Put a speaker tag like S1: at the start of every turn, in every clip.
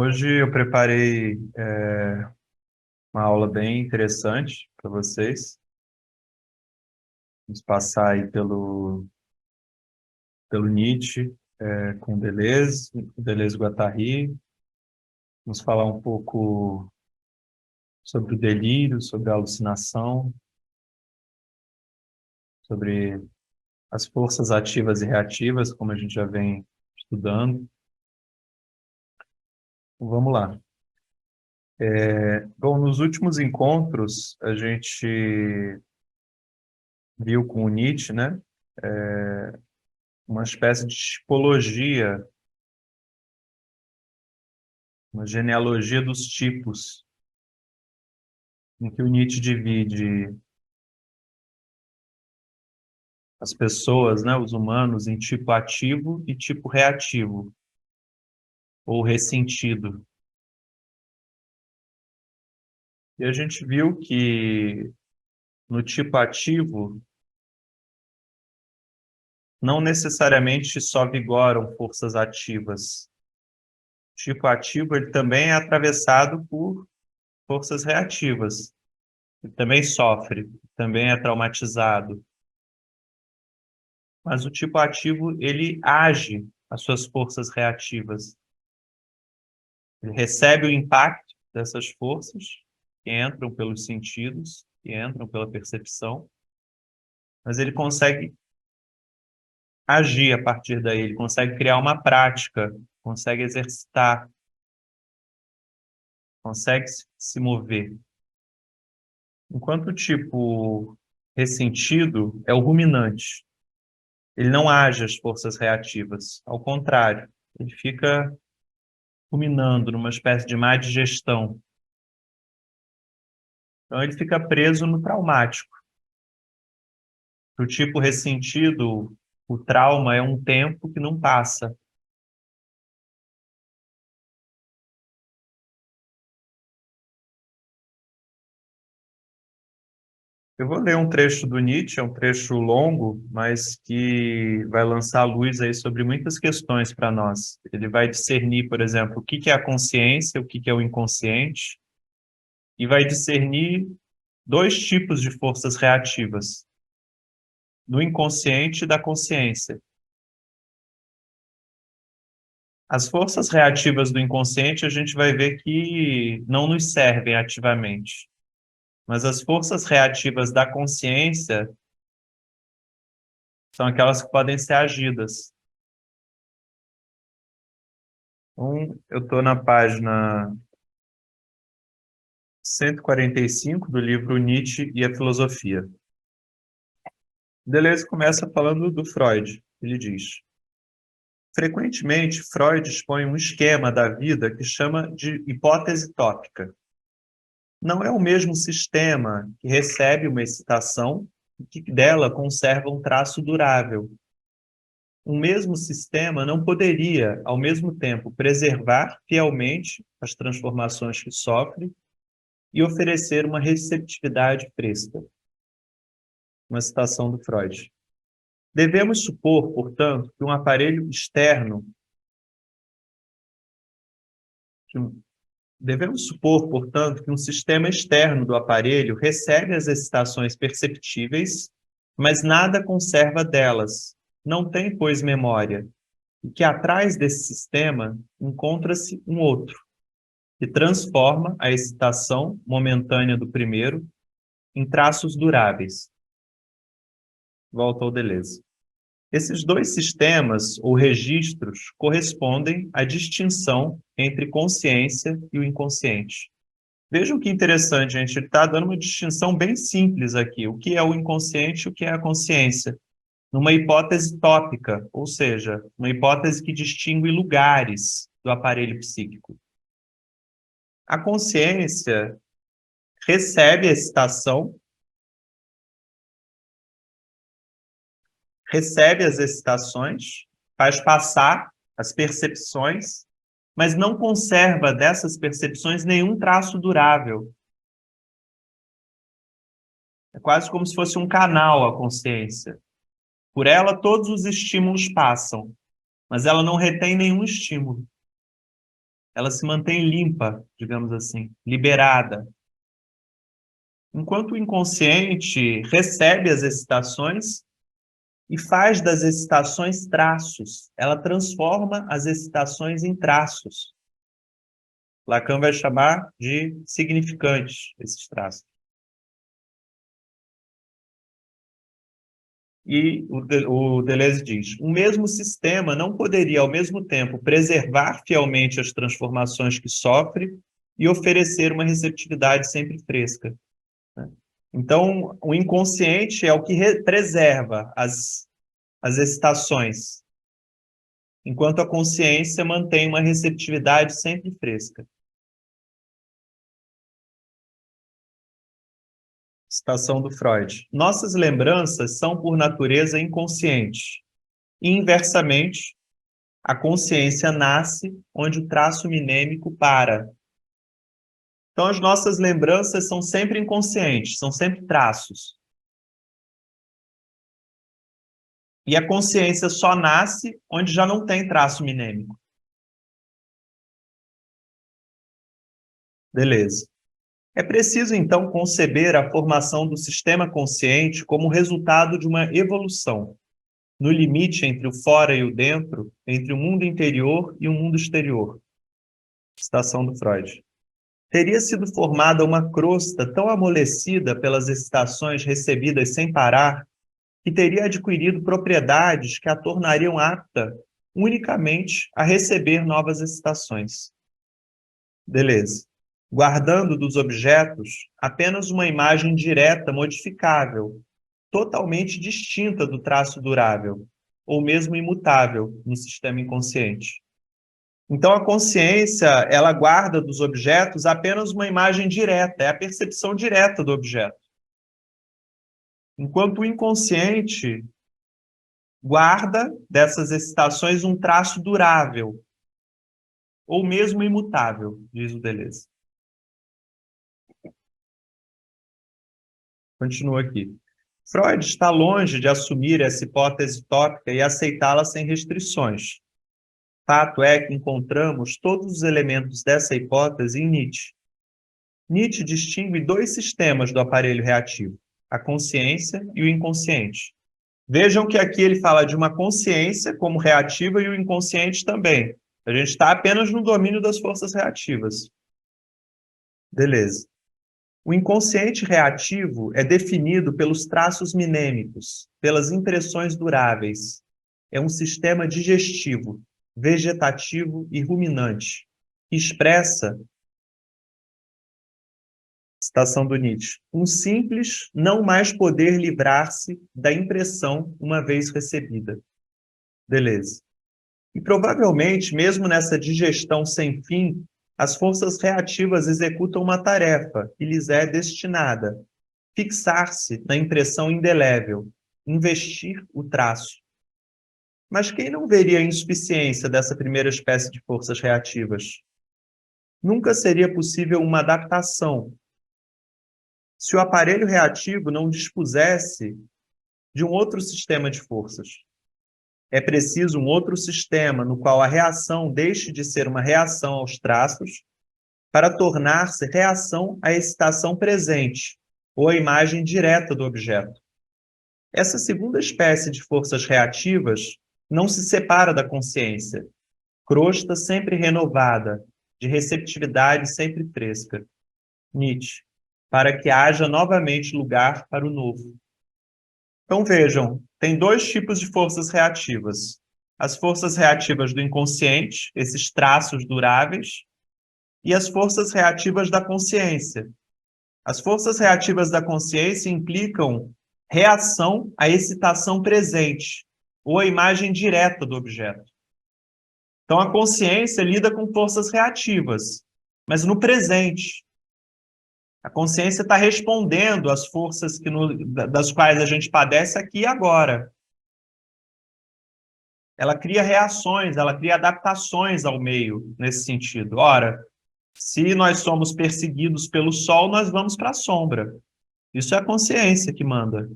S1: Hoje eu preparei uma aula bem interessante para vocês. Vamos passar aí pelo Nietzsche, com Deleuze-Guattari. Vamos falar um pouco sobre o delírio, sobre a alucinação, sobre as forças ativas e reativas, como a gente já vem estudando. Então, vamos lá. Bom, nos últimos encontros, a gente viu com o Nietzsche, né, uma espécie de tipologia, uma genealogia dos tipos, em que o Nietzsche divide as pessoas, né, os humanos, em tipo ativo e tipo reativo, ou ressentido. E a gente viu que no tipo ativo não necessariamente só vigoram forças ativas. O tipo ativo ele também é atravessado por forças reativas. Ele também sofre, também é traumatizado. Mas o tipo ativo, ele age as suas forças reativas. Ele recebe o impacto dessas forças que entram pelos sentidos, que entram pela percepção, mas ele consegue agir a partir daí, ele consegue criar uma prática, consegue exercitar, consegue se mover. Enquanto o tipo ressentido é o ruminante. Ele não age as forças reativas, ao contrário, ele fica ruminando numa espécie de má digestão. Então ele fica preso no traumático. Para o tipo ressentido, o trauma é um tempo que não passa. Eu vou ler um trecho do Nietzsche, é um trecho longo, mas que vai lançar a luz aí sobre muitas questões para nós. Ele vai discernir, por exemplo, o que é a consciência, o que é o inconsciente, e vai discernir dois tipos de forças reativas, do inconsciente e da consciência. As forças reativas do inconsciente a gente vai ver que não nos servem ativamente, mas as forças reativas da consciência são aquelas que podem ser agidas. Então, eu estou na página 145 do livro Nietzsche e a Filosofia. Deleuze começa falando do Freud. Ele diz: frequentemente, Freud expõe um esquema da vida que chama de hipótese tópica. Não é o mesmo sistema que recebe uma excitação e que dela conserva um traço durável. Um mesmo sistema não poderia, ao mesmo tempo, preservar fielmente as transformações que sofre e oferecer uma receptividade fresca. Uma citação do Freud. Devemos supor, portanto, que um aparelho externo que um Devemos supor, portanto, que um sistema externo do aparelho recebe as excitações perceptíveis, mas nada conserva delas, não tem, pois, memória, e que atrás desse sistema encontra-se um outro, que transforma a excitação momentânea do primeiro em traços duráveis. Volta ao Deleuze. Esses dois sistemas ou registros correspondem à distinção entre consciência e o inconsciente. Vejam que interessante, a gente está dando uma distinção bem simples aqui. O que é o inconsciente e o que é a consciência? Numa hipótese tópica, ou seja, uma hipótese que distingue lugares do aparelho psíquico. A consciência recebe a excitação, recebe as excitações, faz passar as percepções, mas não conserva dessas percepções nenhum traço durável. É quase como se fosse um canal a consciência. Por ela, todos os estímulos passam, mas ela não retém nenhum estímulo. ela se mantém limpa, digamos assim, liberada. Enquanto o inconsciente recebe as excitações e faz das excitações traços. Ela transforma as excitações em traços. Lacan vai chamar de significantes esses traços. E o Deleuze diz, o mesmo sistema não poderia, ao mesmo tempo, preservar fielmente as transformações que sofre e oferecer uma receptividade sempre fresca. Então, o inconsciente é o que preserva as excitações, enquanto a consciência mantém uma receptividade sempre fresca. Citação do Freud. Nossas lembranças são, por natureza, inconscientes. E, inversamente, a consciência nasce onde o traço minêmico para. Então, as nossas lembranças são sempre inconscientes, são sempre traços. E a consciência só nasce onde já não tem traço minêmico. Beleza. É preciso, então, conceber a formação do sistema consciente como resultado de uma evolução, no limite entre o fora e o dentro, entre o mundo interior e o mundo exterior. Citação do Freud. Teria sido formada uma crosta tão amolecida pelas excitações recebidas sem parar, que teria adquirido propriedades que a tornariam apta unicamente a receber novas excitações. Beleza. Guardando dos objetos apenas uma imagem direta modificável, totalmente distinta do traço durável, ou mesmo imutável no sistema inconsciente. Então, a consciência, ela guarda dos objetos apenas uma imagem direta, é a percepção direta do objeto. Enquanto o inconsciente guarda dessas excitações um traço durável, ou mesmo imutável, diz o Deleuze. Continua aqui. Freud está longe de assumir essa hipótese tópica e aceitá-la sem restrições. Fato é que encontramos todos os elementos dessa hipótese em Nietzsche. Nietzsche distingue dois sistemas do aparelho reativo, a consciência e o inconsciente. Vejam que aqui ele fala de uma consciência como reativa e o inconsciente também. A gente está apenas no domínio das forças reativas. Beleza. O inconsciente reativo é definido pelos traços minêmicos, pelas impressões duráveis. É um sistema digestivo, vegetativo e ruminante, que expressa, citação do Nietzsche, um simples não mais poder livrar-se da impressão uma vez recebida. Beleza. E provavelmente, mesmo nessa digestão sem fim, as forças reativas executam uma tarefa que lhes é destinada: fixar-se na impressão indelével, investir o traço. Mas quem não veria a insuficiência dessa primeira espécie de forças reativas? Nunca seria possível uma adaptação se o aparelho reativo não dispusesse de um outro sistema de forças. É preciso um outro sistema no qual a reação deixe de ser uma reação aos traços para tornar-se reação à excitação presente ou à imagem direta do objeto. Essa segunda espécie de forças reativas não se separa da consciência, crosta sempre renovada, de receptividade sempre fresca. Nietzsche, para que haja novamente lugar para o novo. Então vejam, tem dois tipos de forças reativas. As forças reativas do inconsciente, esses traços duráveis, e as forças reativas da consciência. As forças reativas da consciência implicam reação à excitação presente, ou à imagem direta do objeto. Então a consciência lida com forças reativas, mas no presente. A consciência está respondendo às forças das quais a gente padece aqui e agora. Ela cria reações, ela cria adaptações ao meio nesse sentido. Ora, se nós somos perseguidos pelo sol, nós vamos para a sombra. Isso é a consciência que manda.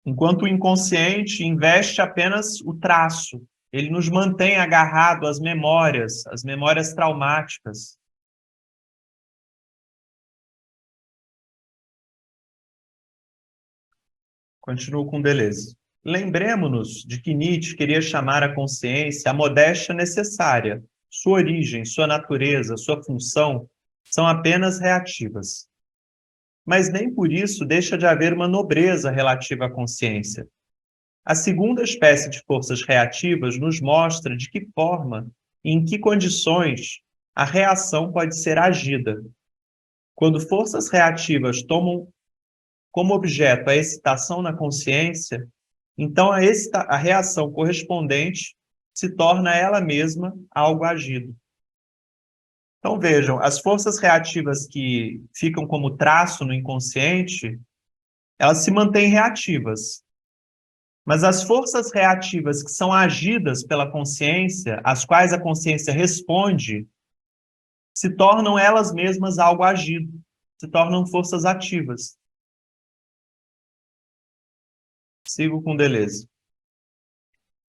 S1: Enquanto o inconsciente investe apenas o traço, ele nos mantém agarrado às memórias, às memórias traumáticas. Continuo com Deleuze. Lembremos-nos de que Nietzsche queria chamar a consciência à modéstia necessária. Sua origem, sua natureza, sua função são apenas reativas. Mas nem por isso deixa de haver uma nobreza relativa à consciência. A segunda espécie de forças reativas nos mostra de que forma e em que condições a reação pode ser agida. Quando forças reativas tomam como objeto a excitação na consciência, então a reação correspondente se torna ela mesma algo agido. Então vejam, as forças reativas que ficam como traço no inconsciente, elas se mantêm reativas. Mas as forças reativas que são agidas pela consciência, às quais a consciência responde, se tornam elas mesmas algo agido, se tornam forças ativas. Sigo com Deleuze.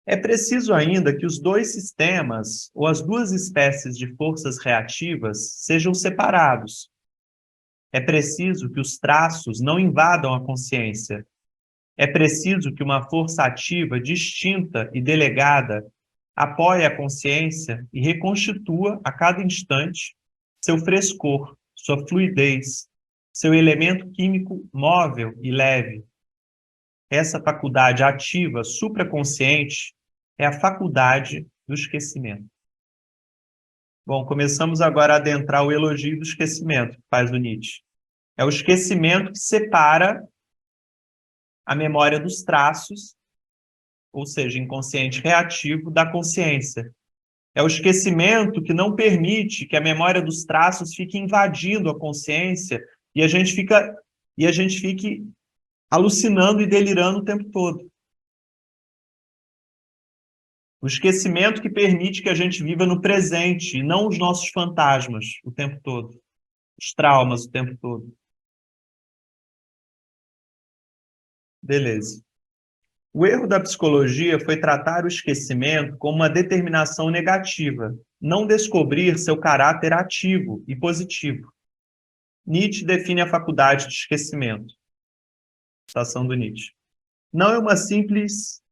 S1: É preciso ainda que os dois sistemas, ou as duas espécies de forças reativas, sejam separados. É preciso que os traços não invadam a consciência. É preciso que uma força ativa, distinta e delegada, apoie a consciência e reconstitua a cada instante seu frescor, sua fluidez, seu elemento químico móvel e leve. Essa faculdade ativa supraconsciente é a faculdade do esquecimento. Bom, começamos agora a adentrar o elogio do esquecimento, que faz o Nietzsche. É o esquecimento que separa a memória dos traços, ou seja, inconsciente reativo, da consciência. É o esquecimento que não permite que a memória dos traços fique invadindo a consciência e a gente fique alucinando e delirando o tempo todo. O esquecimento que permite que a gente viva no presente e não os nossos fantasmas o tempo todo, os traumas o tempo todo. Beleza. O erro da psicologia foi tratar o esquecimento como uma determinação negativa, não descobrir seu caráter ativo e positivo. Nietzsche define a faculdade de esquecimento. Citação do Nietzsche. Não é uma simples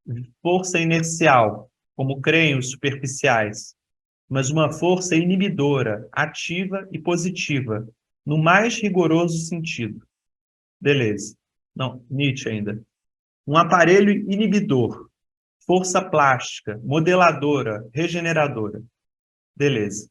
S1: força inercial, como creem os superficiais, mas uma força inibidora, ativa e positiva, no mais rigoroso sentido. Beleza. Não, Nietzsche ainda. Um aparelho inibidor, força plástica, modeladora, regeneradora. Beleza.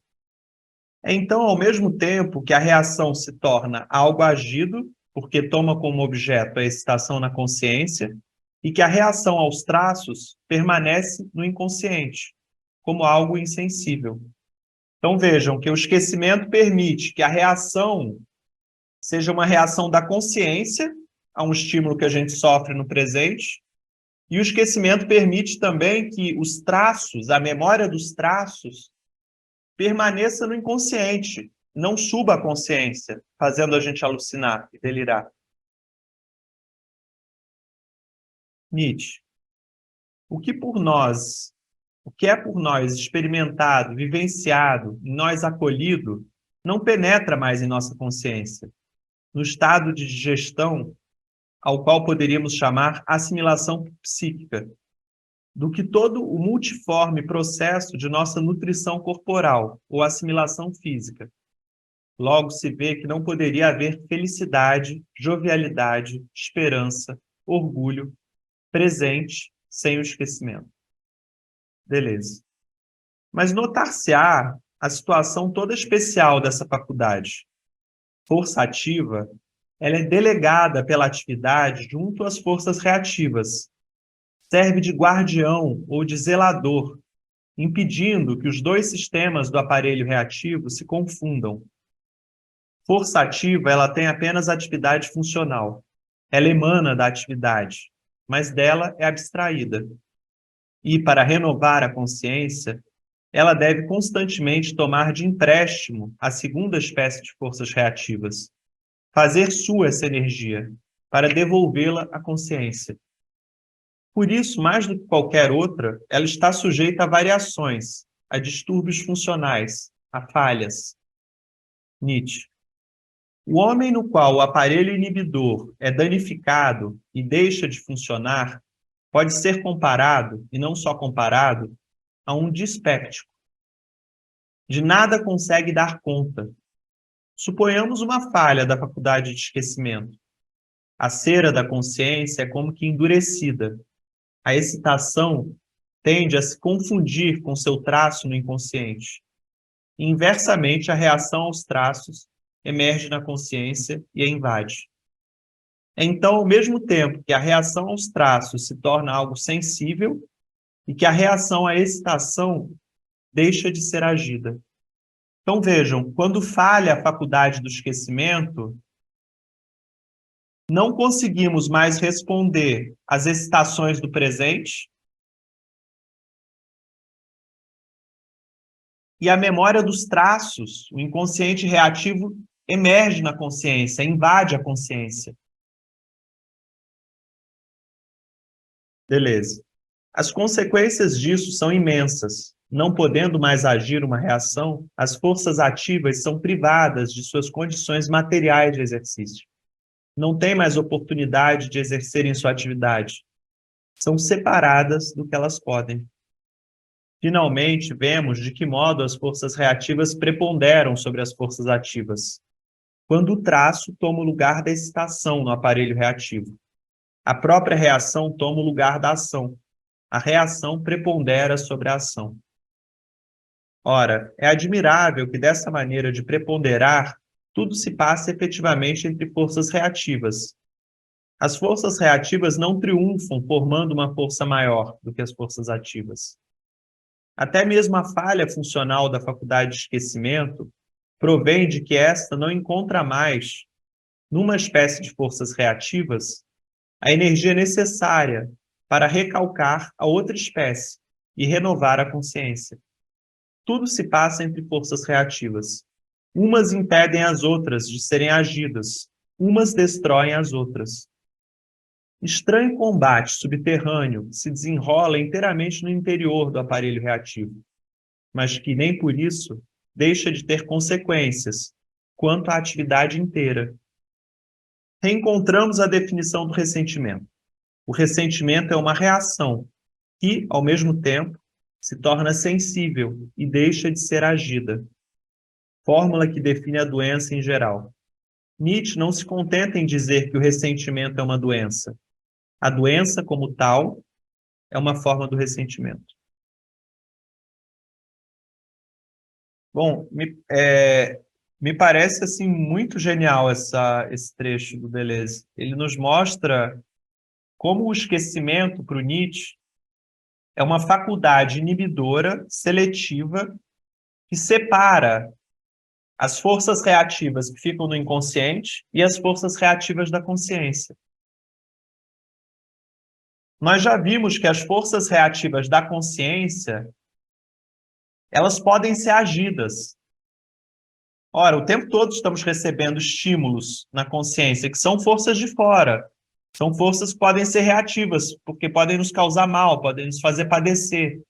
S1: Então, ao mesmo tempo que a reação se torna algo agido, porque toma como objeto a excitação na consciência, e que a reação aos traços permanece no inconsciente, como algo insensível. Então vejam que o esquecimento permite que a reação seja uma reação da consciência a um estímulo que a gente sofre no presente, e o esquecimento permite também que os traços, a memória dos traços, permaneça no inconsciente, não suba a consciência, fazendo a gente alucinar e delirar. Nietzsche. O que é por nós experimentado, vivenciado, em nós acolhido, não penetra mais em nossa consciência, no estado de digestão ao qual poderíamos chamar assimilação psíquica, do que todo o multiforme processo de nossa nutrição corporal ou assimilação física. Logo se vê que não poderia haver felicidade, jovialidade, esperança, orgulho, presente sem o esquecimento. Beleza. Mas notar-se-á a situação toda especial dessa faculdade. Força ativa, ela é delegada pela atividade junto às forças reativas. Serve de guardião ou de zelador, impedindo que os dois sistemas do aparelho reativo se confundam. Força ativa, ela tem apenas atividade funcional. Ela emana da atividade, mas dela é abstraída. E, para renovar a consciência, ela deve constantemente tomar de empréstimo a segunda espécie de forças reativas, fazer sua essa energia, para devolvê-la à consciência. Por isso, mais do que qualquer outra, ela está sujeita a variações, a distúrbios funcionais, a falhas. Nietzsche. O homem no qual o aparelho inibidor é danificado e deixa de funcionar pode ser comparado, e não só comparado, a um dispéptico. De nada consegue dar conta. Suponhamos uma falha da faculdade de esquecimento. A cera da consciência é como que endurecida. A excitação tende a se confundir com seu traço no inconsciente. Inversamente, a reação aos traços emerge na consciência e a invade. Então, ao mesmo tempo que a reação aos traços se torna algo sensível e que a reação à excitação deixa de ser agida. Então, vejam, quando falha a faculdade do esquecimento, não conseguimos mais responder às excitações do presente e a memória dos traços, o inconsciente reativo, emerge na consciência, invade a consciência. Beleza. As consequências disso são imensas. Não podendo mais agir uma reação, as forças ativas são privadas de suas condições materiais de exercício. Não têm mais oportunidade de exercerem sua atividade. São separadas do que elas podem. Finalmente, vemos de que modo as forças reativas preponderam sobre as forças ativas, quando o traço toma o lugar da excitação no aparelho reativo. A própria reação toma o lugar da ação. A reação prepondera sobre a ação. Ora, é admirável que dessa maneira de preponderar, tudo se passe efetivamente entre forças reativas. As forças reativas não triunfam formando uma força maior do que as forças ativas. Até mesmo a falha funcional da faculdade de esquecimento provém de que esta não encontra mais, numa espécie de forças reativas, a energia necessária para recalcar a outra espécie e renovar a consciência. Tudo se passa entre forças reativas. Umas impedem as outras de serem agidas, umas destroem as outras. Estranho combate subterrâneo se desenrola inteiramente no interior do aparelho reativo, mas que nem por isso deixa de ter consequências quanto à atividade inteira. Reencontramos a definição do ressentimento. O ressentimento é uma reação que, ao mesmo tempo, se torna sensível e deixa de ser agida. Fórmula que define a doença em geral. Nietzsche não se contenta em dizer que o ressentimento é uma doença. A doença, como tal, é uma forma do ressentimento. Bom, me parece assim muito genial esse trecho do Deleuze. Ele nos mostra como o esquecimento, para o Nietzsche, é uma faculdade inibidora, seletiva, que separa as forças reativas que ficam no inconsciente e as forças reativas da consciência. Nós já vimos que as forças reativas da consciência, elas podem ser agidas. Ora, o tempo todo estamos recebendo estímulos na consciência, que são forças de fora. São forças que podem ser reativas, porque podem nos causar mal, podem nos fazer padecer.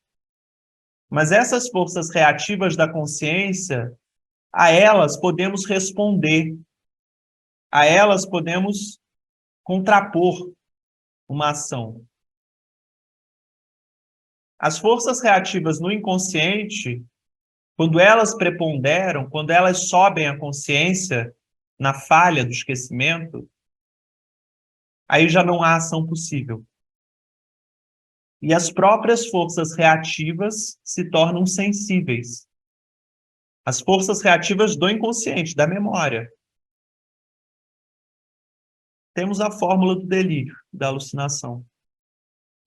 S1: Mas essas forças reativas da consciência, a elas podemos responder, a elas podemos contrapor uma ação. As forças reativas no inconsciente, quando elas preponderam, quando elas sobem a consciência na falha do esquecimento, aí já não há ação possível. E as próprias forças reativas se tornam sensíveis. As forças reativas do inconsciente, da memória. Temos a fórmula do delírio, da alucinação.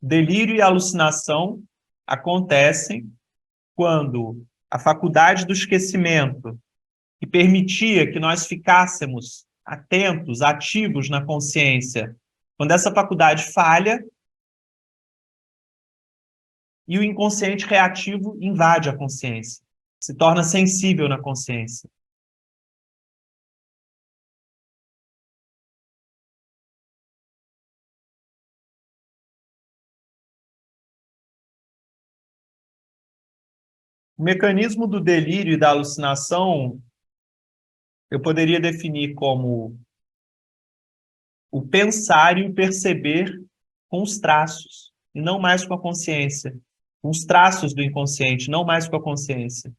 S1: Delírio e alucinação acontecem quando a faculdade do esquecimento, que permitia que nós ficássemos atentos, ativos na consciência, quando essa faculdade falha e o inconsciente reativo invade a consciência, se torna sensível na consciência. O mecanismo do delírio e da alucinação eu poderia definir como o pensar e o perceber com os traços, e não mais com a consciência. Com os traços do inconsciente, não mais com a consciência.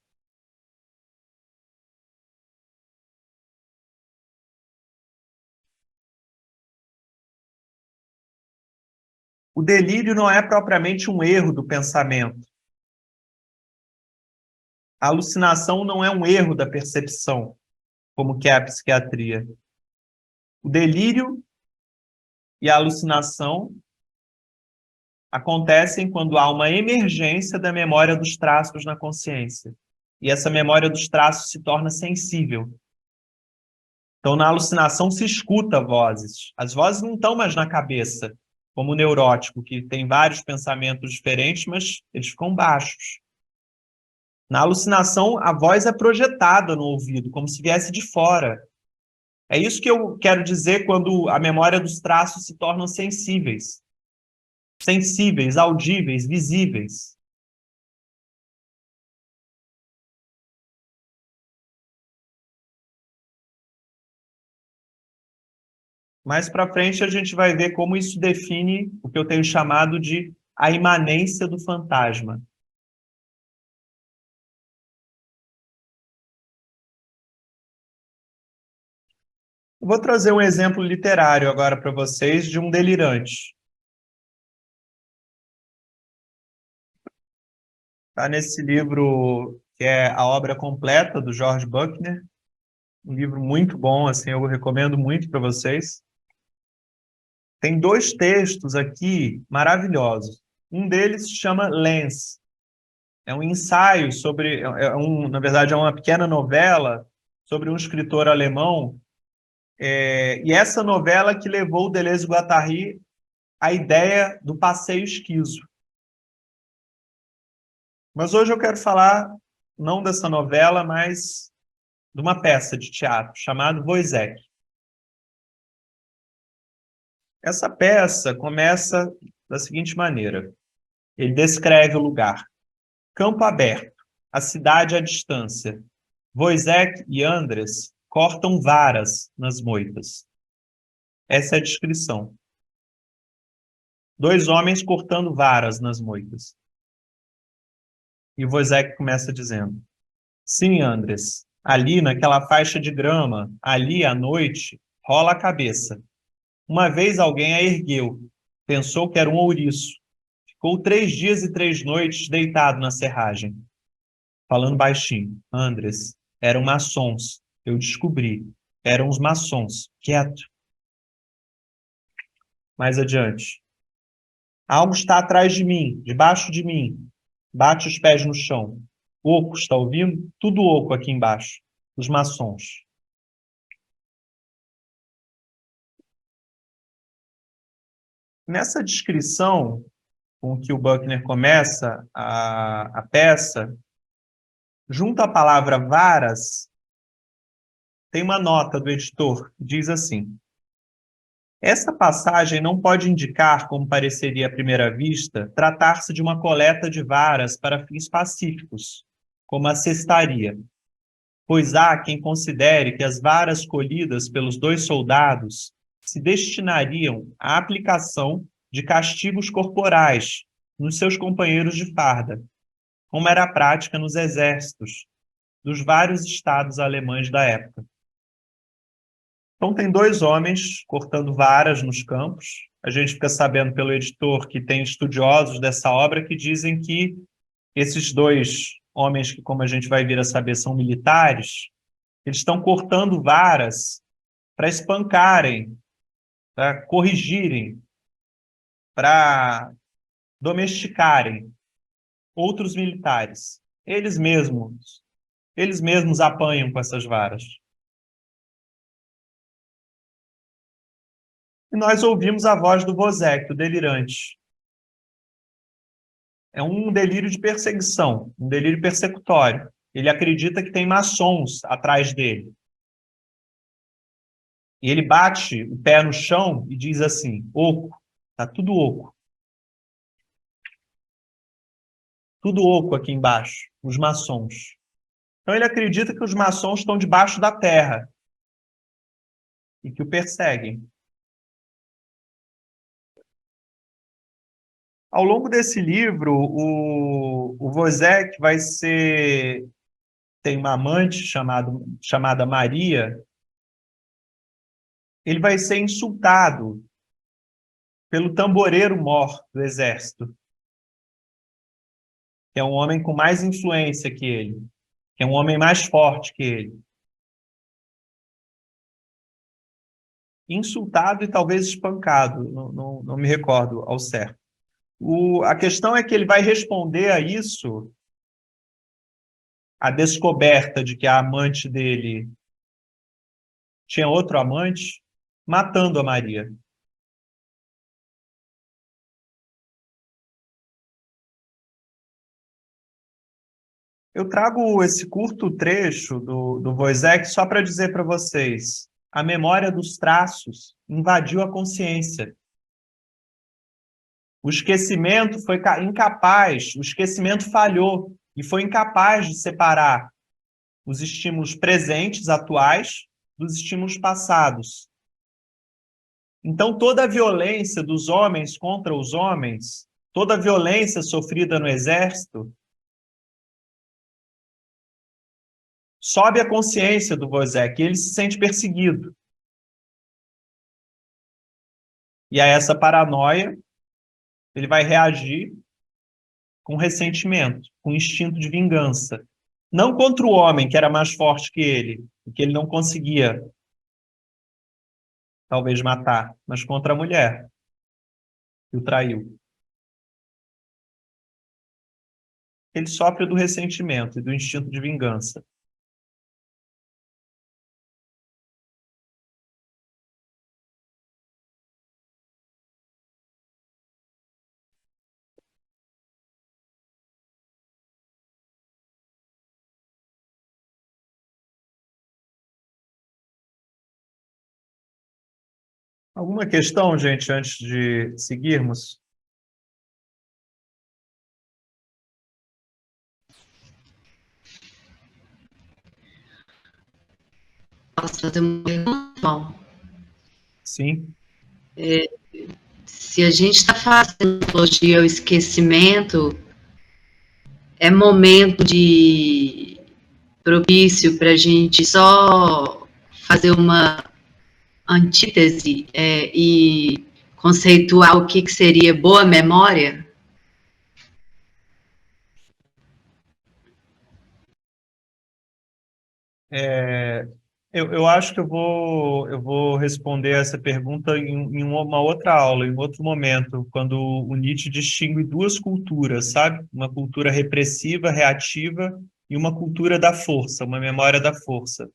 S1: O delírio não é propriamente um erro do pensamento. A alucinação não é um erro da percepção, como que é a psiquiatria. O delírio e a alucinação acontecem quando há uma emergência da memória dos traços na consciência. E essa memória dos traços se torna sensível. Então, na alucinação se escuta vozes. As vozes não estão mais na cabeça, como o neurótico, que tem vários pensamentos diferentes, mas eles ficam baixos. Na alucinação, a voz é projetada no ouvido, como se viesse de fora. É isso que eu quero dizer quando a memória dos traços se tornam sensíveis. Sensíveis, audíveis, visíveis. Mais para frente a gente vai ver como isso define o que eu tenho chamado de a imanência do fantasma. Eu vou trazer um exemplo literário agora para vocês de um delirante. Está nesse livro que é a obra completa do George Buckner, um livro muito bom, assim, eu recomendo muito para vocês. Tem dois textos aqui maravilhosos. Um deles se chama Lens. É um ensaio sobre, na verdade, é uma pequena novela sobre um escritor alemão. E essa novela que levou o Deleuze-Guattari à ideia do passeio esquizo. Mas hoje eu quero falar não dessa novela, mas de uma peça de teatro chamada Woyzeck. Essa peça começa da seguinte maneira. Ele descreve o lugar. Campo aberto, a cidade à distância. Woyzeck e Andres cortam varas nas moitas. Essa é a descrição. Dois homens cortando varas nas moitas. E Woyzeck começa dizendo: sim, Andres, ali naquela faixa de grama, ali à noite, rola a cabeça. Uma vez alguém a ergueu, pensou que era um ouriço. Ficou 3 dias e 3 noites deitado na serragem. Falando baixinho, Andres, eram maçons, eu descobri. Eram os maçons, quieto. Mais adiante. Algo está atrás de mim, debaixo de mim. Bate os pés no chão. Oco, está ouvindo? Tudo oco aqui embaixo. Os maçons. Nessa descrição com que o Buckner começa a peça, junto à palavra varas, tem uma nota do editor que diz assim: essa passagem não pode indicar, como pareceria à primeira vista, tratar-se de uma coleta de varas para fins pacíficos, como a cestaria, pois há quem considere que as varas colhidas pelos dois soldados se destinariam à aplicação de castigos corporais nos seus companheiros de farda, como era a prática nos exércitos dos vários estados alemães da época. Então, tem dois homens cortando varas nos campos. A gente fica sabendo pelo editor que tem estudiosos dessa obra que dizem que esses dois homens, que, como a gente vai vir a saber, são militares, eles estão cortando varas para espancarem, para corrigirem, para domesticarem outros militares. Eles mesmos apanham com essas varas. E nós ouvimos a voz do Woyzeck, o delirante. É um delírio de perseguição, um delírio persecutório. Ele acredita que tem maçons atrás dele. E ele bate o pé no chão e diz assim: oco, tá tudo oco. tudo oco aqui embaixo, os maçons. Então ele acredita que os maçons estão debaixo da terra e que o perseguem. Ao longo desse livro, o Wozzeck tem uma amante chamada Maria, ele vai ser insultado pelo tamboreiro-mor do exército, que é um homem com mais influência que ele, que é um homem mais forte que ele. Insultado e talvez espancado, não me recordo ao certo. A questão é que ele vai responder a isso, a descoberta de que a amante dele tinha outro amante, matando a Maria. Eu trago esse curto trecho do Wozzeck só para dizer para vocês, a memória dos traços invadiu a consciência. O esquecimento foi incapaz, o esquecimento falhou e foi incapaz de separar os estímulos presentes, atuais, dos estímulos passados. Então, toda a violência dos homens contra os homens, toda a violência sofrida no exército, sobe a consciência do Wozzeck, ele se sente perseguido. E a essa paranoia, ele vai reagir com ressentimento, com instinto de vingança. Não contra o homem, que era mais forte que ele, e que ele não conseguia, talvez, matar, mas contra a mulher, que o traiu. Ele sofre do ressentimento e do instinto de vingança. Alguma questão, gente, antes de seguirmos?
S2: Posso fazer uma pergunta? Bom,
S1: Sim.
S2: se a gente está fazendo apologia ao esquecimento, é momento de propício para a gente só fazer uma antítese e conceituar o que seria boa memória?
S1: Eu acho que eu vou responder essa pergunta em uma outra aula, em outro momento, quando o Nietzsche distingue duas culturas, sabe? Uma cultura repressiva, reativa, e uma cultura da força, uma memória da força.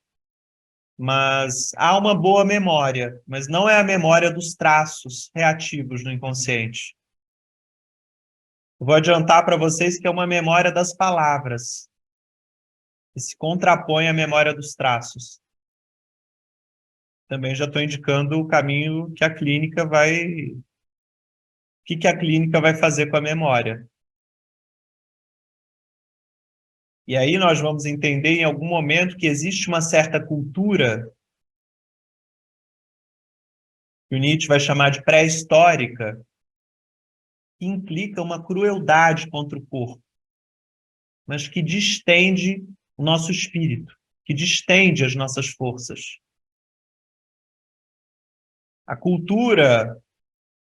S1: Mas há uma boa memória, mas não é a memória dos traços reativos no inconsciente. Eu vou adiantar para vocês que é uma memória das palavras, que se contrapõe à memória dos traços. Também já estou indicando o caminho que a clínica vai... O que a clínica vai fazer com a memória. E aí nós vamos entender em algum momento que existe uma certa cultura, que o Nietzsche vai chamar de pré-histórica, que implica uma crueldade contra o corpo, mas que distende o nosso espírito, que distende as nossas forças. A cultura,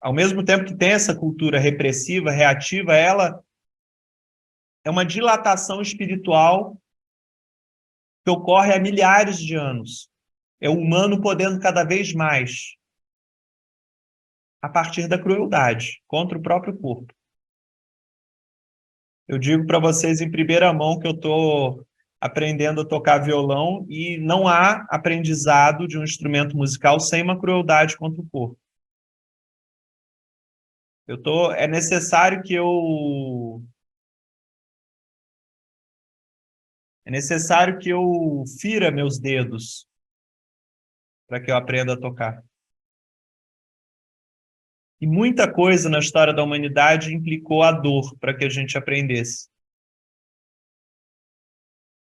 S1: ao mesmo tempo que tem essa cultura repressiva, reativa, ela é uma dilatação espiritual que ocorre há milhares de anos. É o humano podendo cada vez mais, a partir da crueldade, contra o próprio corpo. Eu digo para vocês em primeira mão que eu estou aprendendo a tocar violão e não há aprendizado de um instrumento musical sem uma crueldade contra o corpo. É necessário que eu fira meus dedos para que eu aprenda a tocar. E muita coisa na história da humanidade implicou a dor para que a gente aprendesse.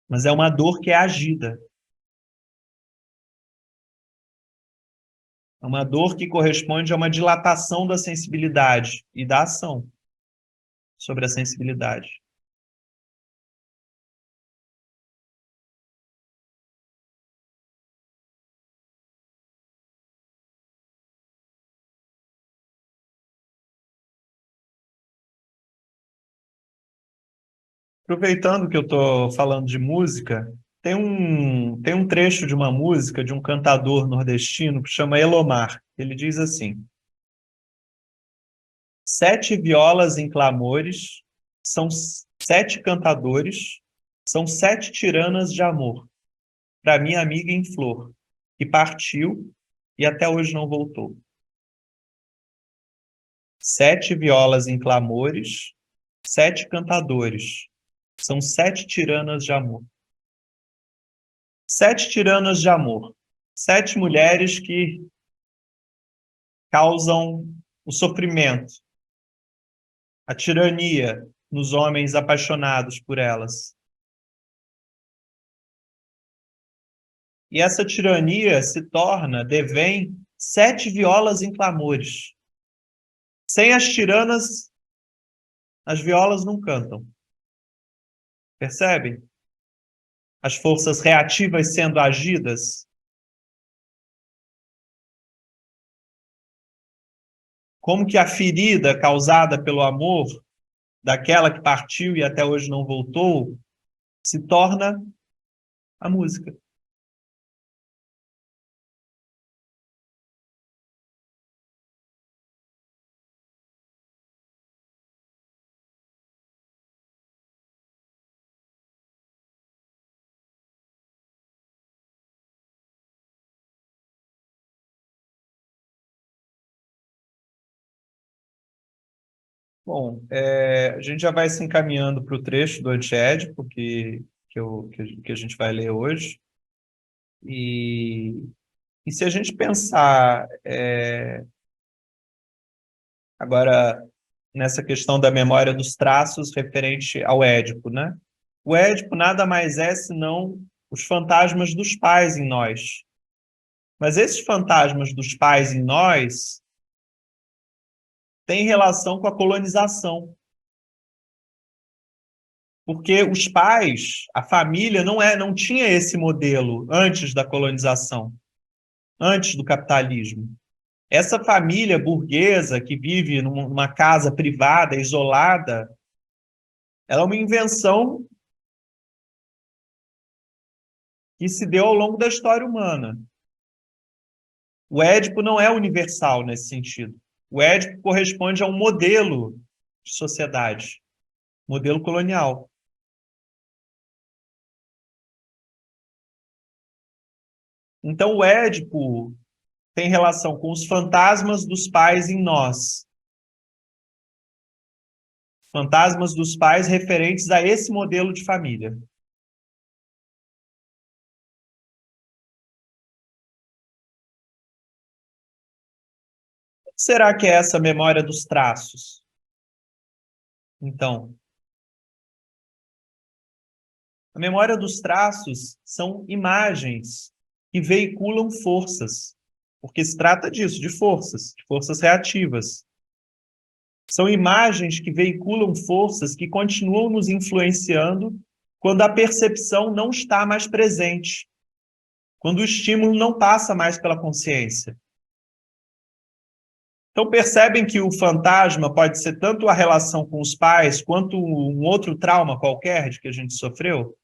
S1: mas é uma dor que é agida. É uma dor que corresponde a uma dilatação da sensibilidade e da ação sobre a sensibilidade. Aproveitando que eu estou falando de música, tem um trecho de uma música de um cantador nordestino que chama Elomar. Ele diz assim: 7 violas em clamores, são 7 cantadores, são 7 tiranas de amor, para minha amiga em flor, que partiu e até hoje não voltou. 7 violas em clamores, 7 cantadores, são 7 tiranas de amor. 7 tiranas de amor. 7 mulheres que causam o sofrimento, a tirania nos homens apaixonados por elas. E essa tirania devém 7 violas em clamores. Sem as tiranas, as violas não cantam. Percebem? As forças reativas sendo agidas. Como que a ferida causada pelo amor, daquela que partiu e até hoje não voltou, se torna a música. Bom, a gente já vai se encaminhando para o trecho do Antiédipo que a gente vai ler hoje. E se a gente pensar agora nessa questão da memória dos traços referente ao Édipo, né? O Édipo nada mais é senão os fantasmas dos pais em nós. Mas esses fantasmas dos pais em nós têm relação com a colonização. Porque os pais, a família, não tinha esse modelo antes da colonização, antes do capitalismo. Essa família burguesa que vive numa casa privada, isolada, ela é uma invenção que se deu ao longo da história humana. O Édipo não é universal nesse sentido. O Édipo corresponde a um modelo de sociedade, modelo colonial. Então, o Édipo tem relação com os fantasmas dos pais em nós. Fantasmas dos pais referentes a esse modelo de família. Será que é essa memória dos traços? Então, a memória dos traços são imagens que veiculam forças, porque se trata disso, de forças reativas. São imagens que veiculam forças que continuam nos influenciando quando a percepção não está mais presente, quando o estímulo não passa mais pela consciência. Então, percebem que o fantasma pode ser tanto a relação com os pais, quanto um outro trauma qualquer de que a gente sofreu?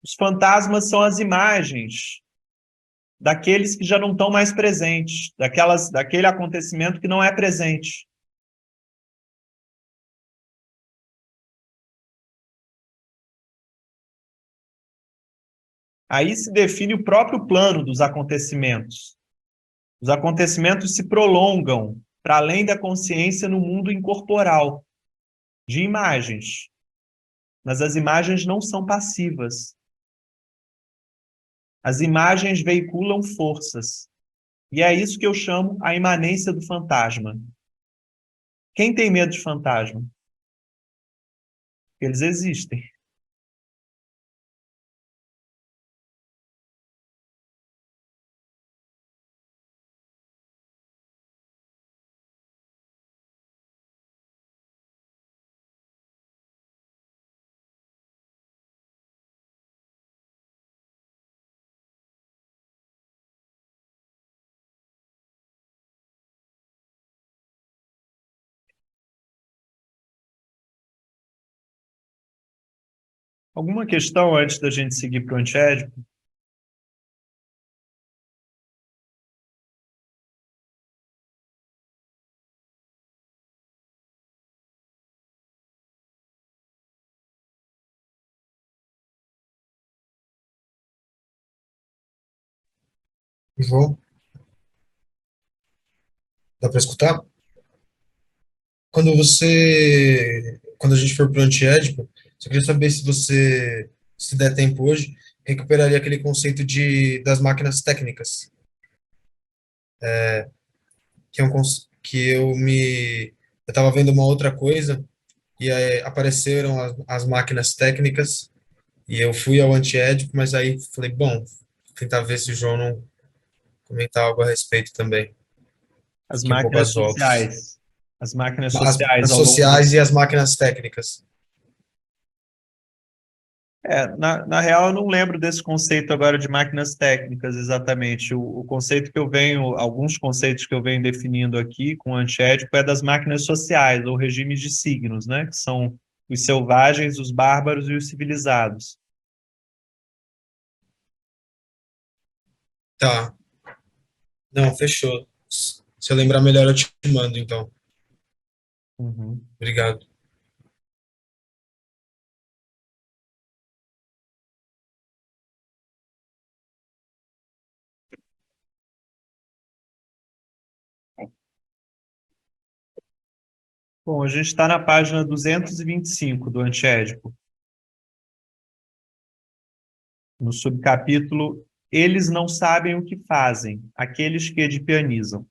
S1: Os fantasmas são as imagens daqueles que já não estão mais presentes, daquele acontecimento que não é presente. Aí se define o próprio plano dos acontecimentos. Os acontecimentos se prolongam para além da consciência no mundo incorporal, de imagens. Mas as imagens não são passivas. As imagens veiculam forças. E é isso que eu chamo a imanência do fantasma. Quem tem medo de fantasma? Eles existem. Alguma questão antes da gente seguir para o antiédipo?
S3: Vou. Dá para escutar? Quando a gente for pro antiédipo, só queria saber se você, se der tempo hoje, recuperaria aquele conceito das máquinas técnicas, que é que eu estava vendo uma outra coisa e aí apareceram as máquinas técnicas e eu fui ao antiédipo, mas aí falei, bom, tentar ver se o João não comentar algo a respeito também.
S1: As
S3: Fiquei um pouco
S1: máquinas
S3: às voltas.
S1: sociais. As máquinas
S3: As,
S1: sociais
S3: as
S1: ao longo do...
S3: sociais e as máquinas técnicas.
S1: Na real, eu não lembro desse conceito agora de máquinas técnicas exatamente. O conceito que eu venho, alguns conceitos que eu venho definindo aqui com o antiédipo é das máquinas sociais, ou regimes de signos, né? Que são os selvagens, os bárbaros e os civilizados.
S3: Tá. Não, fechou. Se eu lembrar melhor, eu te mando, então.
S1: Uhum.
S3: Obrigado.
S1: Bom, a gente está na página 225 do antiédipo, no subcapítulo Eles não sabem o que fazem, aqueles que edipianizam.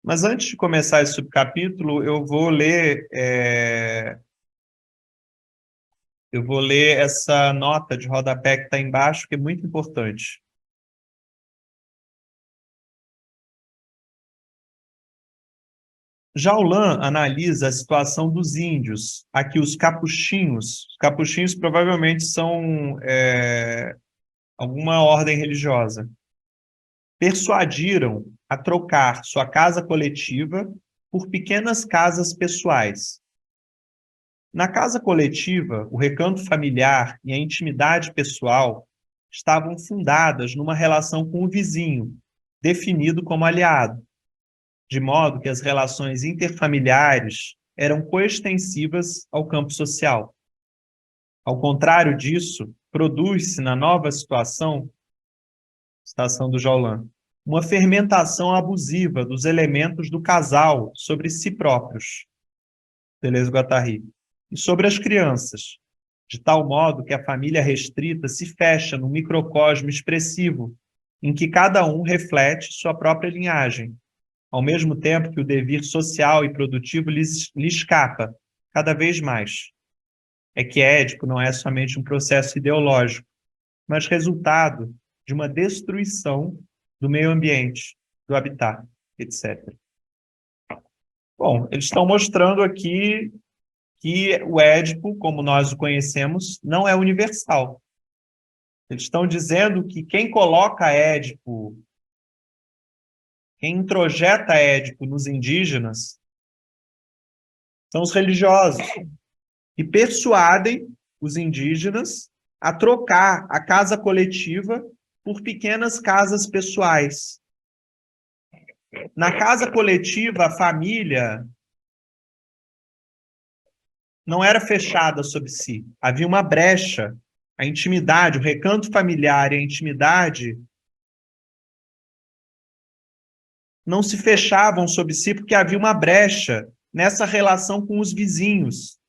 S1: Mas antes de começar esse subcapítulo, eu vou ler essa nota de rodapé que está embaixo, que é muito importante. Jaulin analisa a situação dos índios, aqui os capuchinhos provavelmente são alguma ordem religiosa, persuadiram a trocar sua casa coletiva por pequenas casas pessoais. Na casa coletiva, o recanto familiar e a intimidade pessoal estavam fundadas numa relação com o vizinho, definido como aliado, de modo que as relações interfamiliares eram coextensivas ao campo social. Ao contrário disso, produz-se na nova situação, citação do Jaulin, uma fermentação abusiva dos elementos do casal sobre si próprios, Deleuze e Guattari, e sobre as crianças, de tal modo que a família restrita se fecha num microcosmo expressivo, em que cada um reflete sua própria linhagem, ao mesmo tempo que o devir social e produtivo lhe escapa cada vez mais. É que Édipo não é somente um processo ideológico, mas resultado de uma destruição do meio ambiente, do habitat, etc. Bom, eles estão mostrando aqui que o Édipo, como nós o conhecemos, não é universal. Eles estão dizendo que quem coloca Édipo, quem introjeta Édipo nos indígenas, são os religiosos, e persuadem os indígenas a trocar a casa coletiva por pequenas casas pessoais. Na casa coletiva, a família não era fechada sobre si. Havia uma brecha. A intimidade, o recanto familiar e a intimidade não se fechavam sobre si porque havia uma brecha nessa relação com os vizinhos.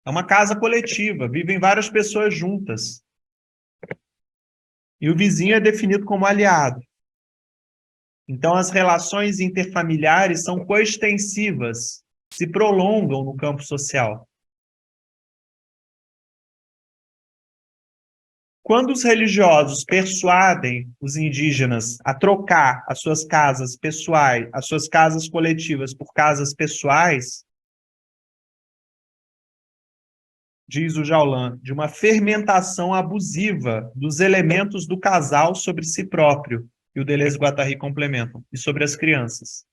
S1: É uma casa coletiva, vivem várias pessoas juntas. E o vizinho é definido como aliado. Então, as relações interfamiliares são coextensivas, se prolongam no campo social. Quando os religiosos persuadem os indígenas a trocar as suas casas pessoais, as suas casas coletivas por casas pessoais, diz o Jaulin, de uma fermentação abusiva dos elementos do casal sobre si próprio, e o Deleuze-Guattari complementam, e sobre as crianças.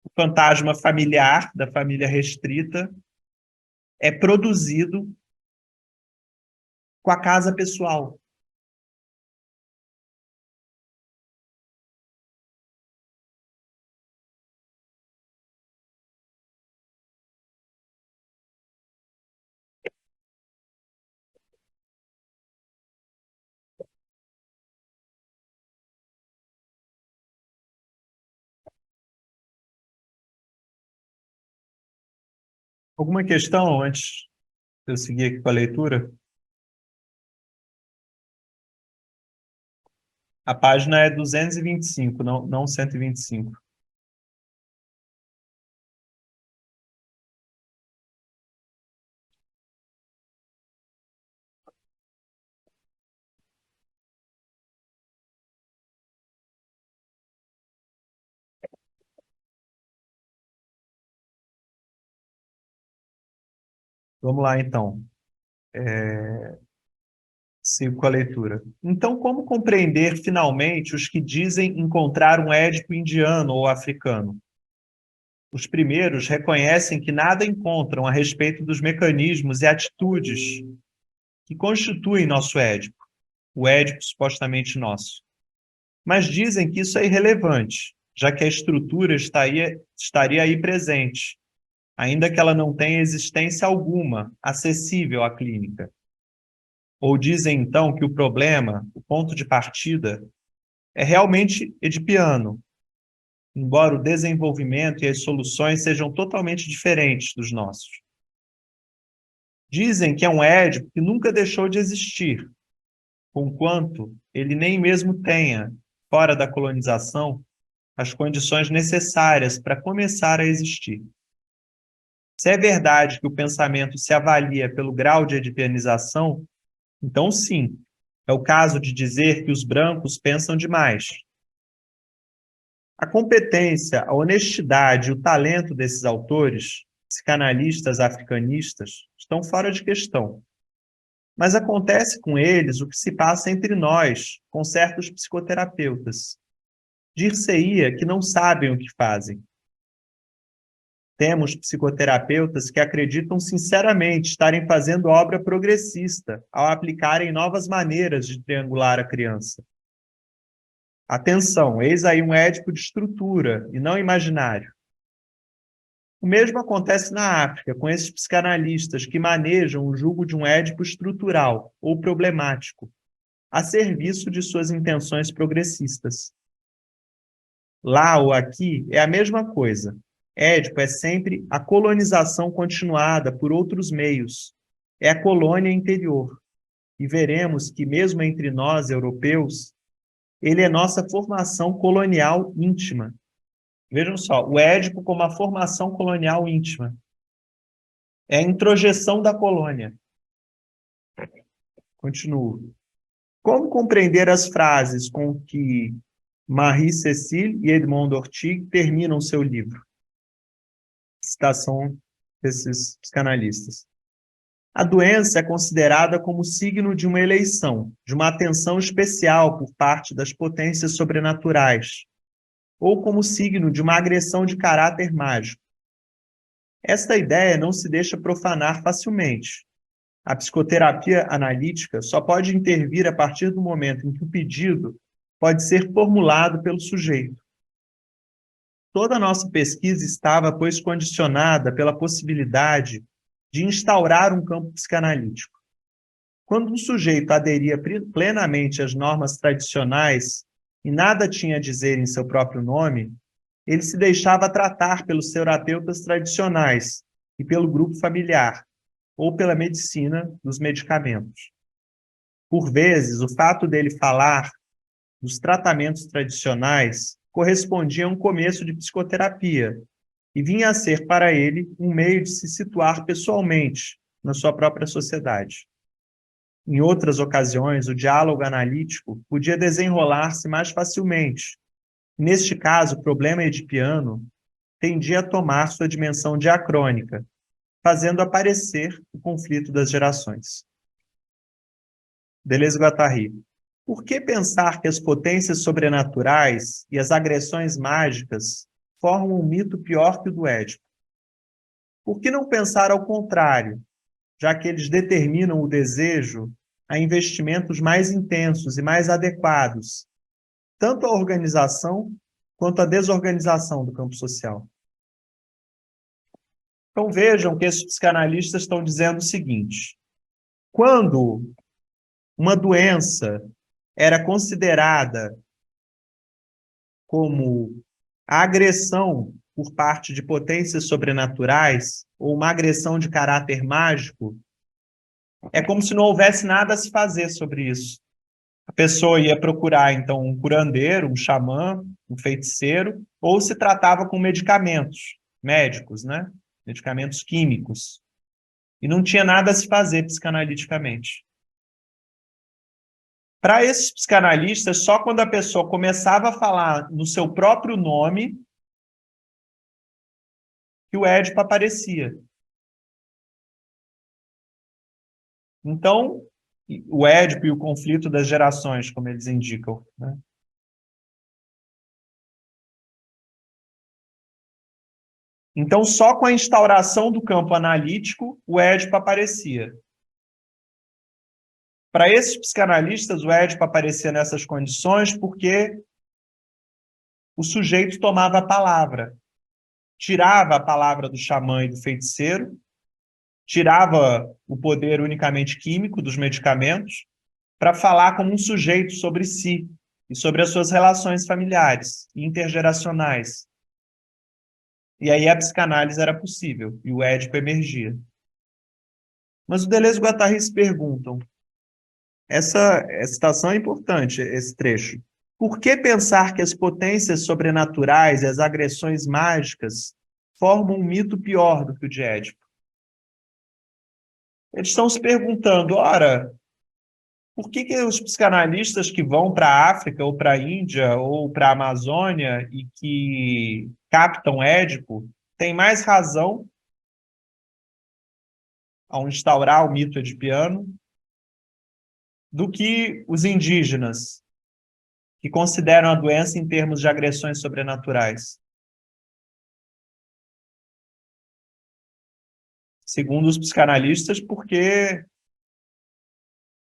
S1: O fantasma familiar, da família restrita, é produzido com a casa pessoal. Alguma questão antes de eu seguir aqui com a leitura? A página é 225, não 125. Vamos lá, então. Sigo com a leitura. Então, como compreender, finalmente, os que dizem encontrar um Édipo indiano ou africano? Os primeiros reconhecem que nada encontram a respeito dos mecanismos e atitudes que constituem nosso Édipo, o Édipo supostamente nosso. Mas dizem que isso é irrelevante, já que a estrutura estaria aí presente, ainda que ela não tenha existência alguma acessível à clínica. Ou dizem, então, que o problema, o ponto de partida, é realmente edipiano, embora o desenvolvimento e as soluções sejam totalmente diferentes dos nossos. Dizem que é um Édipo que nunca deixou de existir, conquanto ele nem mesmo tenha, fora da colonização, as condições necessárias para começar a existir. Se é verdade que o pensamento se avalia pelo grau de edipianização, então sim, é o caso de dizer que os brancos pensam demais. A competência, a honestidade e o talento desses autores, psicanalistas africanistas, estão fora de questão. Mas acontece com eles o que se passa entre nós, com certos psicoterapeutas. Dir-se-ia que não sabem o que fazem. Temos psicoterapeutas que acreditam sinceramente estarem fazendo obra progressista ao aplicarem novas maneiras de triangular a criança. Atenção, eis aí um Édipo de estrutura e não imaginário. O mesmo acontece na África, com esses psicanalistas que manejam o jugo de um Édipo estrutural ou problemático, a serviço de suas intenções progressistas. Lá ou aqui é a mesma coisa. Édipo é sempre a colonização continuada por outros meios. É a colônia interior. E veremos que, mesmo entre nós, europeus, ele é nossa formação colonial íntima. Vejam só, o Édipo como a formação colonial íntima. É a introjeção da colônia. Continuo. Como compreender as frases com que Marie-Cécile e Edmond Ortigue terminam seu livro? Citação desses psicanalistas. A doença é considerada como signo de uma eleição, de uma atenção especial por parte das potências sobrenaturais, ou como signo de uma agressão de caráter mágico. Esta ideia não se deixa profanar facilmente. A psicoterapia analítica só pode intervir a partir do momento em que o pedido pode ser formulado pelo sujeito. Toda a nossa pesquisa estava, pois, condicionada pela possibilidade de instaurar um campo psicanalítico. Quando um sujeito aderia plenamente às normas tradicionais e nada tinha a dizer em seu próprio nome, ele se deixava tratar pelos terapeutas tradicionais e pelo grupo familiar, ou pela medicina dos medicamentos. Por vezes, o fato dele falar dos tratamentos tradicionais correspondia a um começo de psicoterapia, e vinha a ser para ele um meio de se situar pessoalmente na sua própria sociedade. Em outras ocasiões, o diálogo analítico podia desenrolar-se mais facilmente. Neste caso, o problema edipiano tendia a tomar sua dimensão diacrônica, fazendo aparecer o conflito das gerações. Deleuze-Guattari. Por que pensar que as potências sobrenaturais e as agressões mágicas formam um mito pior que o do Édipo? Por que não pensar ao contrário, já que eles determinam o desejo a investimentos mais intensos e mais adequados, tanto à organização quanto à desorganização do campo social? Então vejam que esses psicanalistas estão dizendo o seguinte: quando uma doença era considerada como a agressão por parte de potências sobrenaturais, ou uma agressão de caráter mágico, é como se não houvesse nada a se fazer sobre isso. A pessoa ia procurar, então, um curandeiro, um xamã, um feiticeiro, ou se tratava com medicamentos médicos, né? Medicamentos químicos. E não tinha nada a se fazer psicanaliticamente. Para esses psicanalistas, só quando a pessoa começava a falar no seu próprio nome que o Édipo aparecia. Então, o Édipo e o conflito das gerações, como eles indicam, né? Então, só com a instauração do campo analítico, o Édipo aparecia. Para esses psicanalistas, o Édipo aparecia nessas condições porque o sujeito tomava a palavra, tirava a palavra do xamã e do feiticeiro, tirava o poder unicamente químico dos medicamentos para falar como um sujeito sobre si e sobre as suas relações familiares e intergeracionais. E aí a psicanálise era possível e o Édipo emergia. Mas o Deleuze-Guattari se perguntam, essa citação é importante, esse trecho. Por que pensar que as potências sobrenaturais e as agressões mágicas formam um mito pior do que o de Édipo? Eles estão se perguntando, ora, por que os psicanalistas que vão para a África, ou para a Índia, ou para a Amazônia, e que captam Édipo, têm mais razão ao instaurar o mito edipiano do que os indígenas, que consideram a doença em termos de agressões sobrenaturais? Segundo os psicanalistas, porque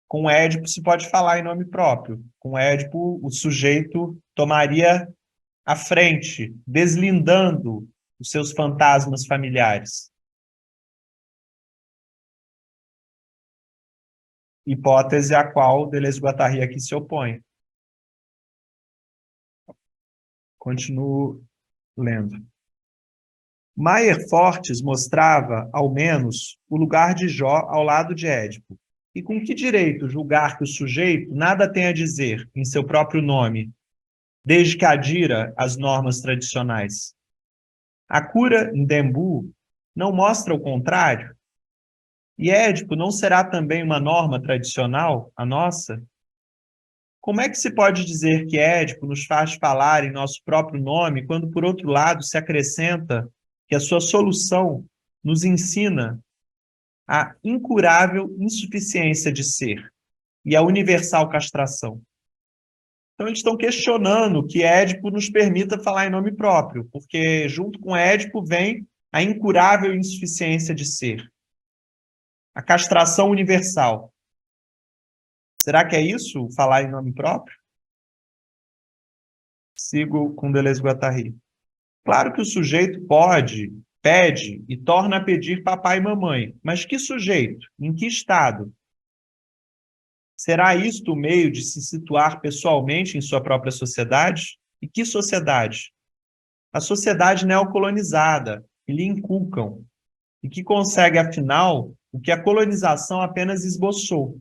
S1: com Édipo se pode falar em nome próprio. Com Édipo, o sujeito tomaria a frente, deslindando os seus fantasmas familiares. Hipótese à qual Deleuze-Guattari aqui se opõe. Continuo lendo. Maier Fortes mostrava, ao menos, o lugar de Jó ao lado de Édipo. E com que direito julgar que o sujeito nada tem a dizer em seu próprio nome, desde que adira às normas tradicionais? A cura em Dembu não mostra o contrário? E Édipo não será também uma norma tradicional, a nossa? Como é que se pode dizer que Édipo nos faz falar em nosso próprio nome, quando, por outro lado, se acrescenta que a sua solução nos ensina a incurável insuficiência de ser e a universal castração? Então, eles estão questionando que Édipo nos permita falar em nome próprio, porque junto com Édipo vem a incurável insuficiência de ser, a castração universal. Será que é isso, falar em nome próprio? Sigo com Deleuze-Guattari. Claro que o sujeito pode, pede e torna a pedir papai e mamãe, mas que sujeito? Em que estado? Será isto o meio de se situar pessoalmente em sua própria sociedade? E que sociedade? A sociedade neocolonizada, que lhe inculcam, e que consegue, afinal, o que a colonização apenas esboçou,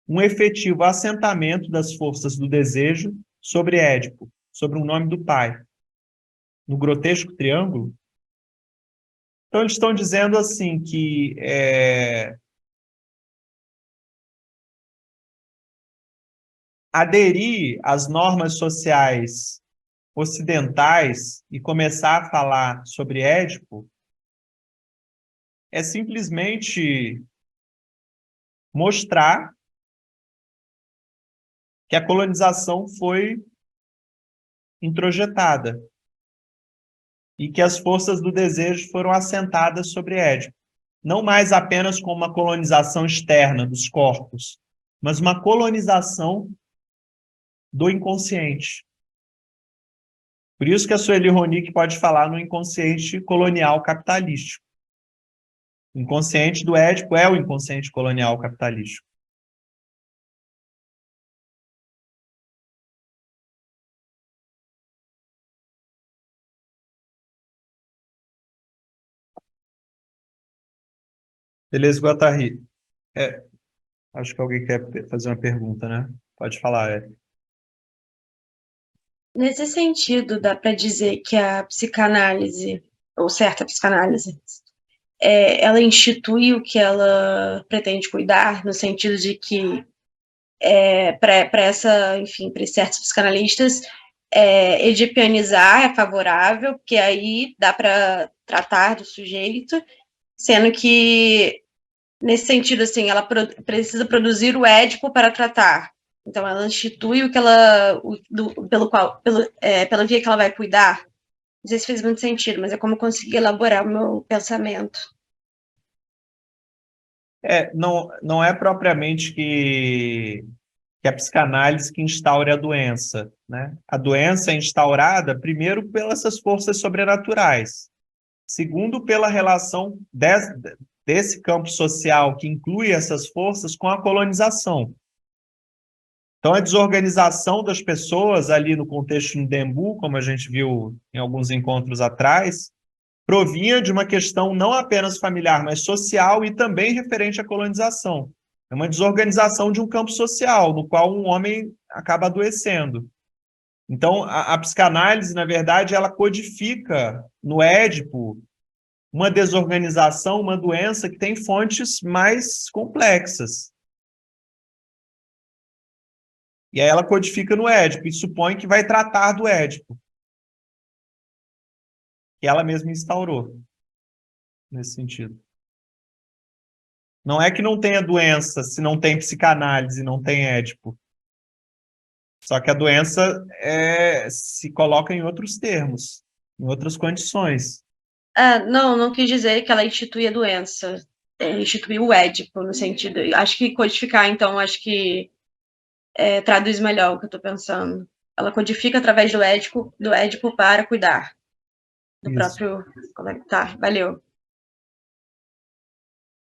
S1: um efetivo assentamento das forças do desejo sobre Édipo, sobre o nome do pai. No grotesco triângulo, Então, eles estão dizendo assim que aderir às normas sociais ocidentais e começar a falar sobre Édipo é simplesmente mostrar que a colonização foi introjetada e que as forças do desejo foram assentadas sobre Édipo. Não mais apenas como uma colonização externa dos corpos, mas uma colonização do inconsciente. Por isso que a Sueli Ronick pode falar no inconsciente colonial capitalístico. O inconsciente do Édipo é o inconsciente colonial capitalístico. Beleza, Guattari. Acho que alguém quer fazer uma pergunta, né? Pode falar,
S4: Nesse sentido, dá para dizer que a psicanálise, ou certa psicanálise, ela institui o que ela pretende cuidar, no sentido de que, para essa, enfim, para certos psicanalistas, edipianizar é favorável, porque aí dá para tratar do sujeito, sendo que, nesse sentido, assim, ela precisa produzir o Édipo para tratar. Então, ela institui o que ela, pela via que ela vai cuidar. Não sei se fez muito sentido, mas é como eu consegui elaborar o meu pensamento.
S1: não é propriamente que a psicanálise que instaure a doença, né? A doença é instaurada, primeiro, pelas essas forças sobrenaturais. Segundo, pela relação desse campo social que inclui essas forças com a colonização. Então, a desorganização das pessoas ali no contexto do Ndembu, como a gente viu em alguns encontros atrás, provinha de uma questão não apenas familiar, mas social e também referente à colonização. É uma desorganização de um campo social, no qual um homem acaba adoecendo. Então, a psicanálise, na verdade, ela codifica no Édipo uma desorganização, uma doença que tem fontes mais complexas. E aí ela codifica no Édipo e supõe que vai tratar do Édipo, que ela mesma instaurou, nesse sentido. Não é que não tenha doença se não tem psicanálise, não tem Édipo. Só que a doença se coloca em outros termos, em outras condições.
S4: Não quis dizer que ela institui a doença. Instituiu o Édipo, no sentido... Acho que codificar, então, traduz melhor o que eu estou pensando. Ela codifica através do Édipo para cuidar do próprio... Tá, valeu.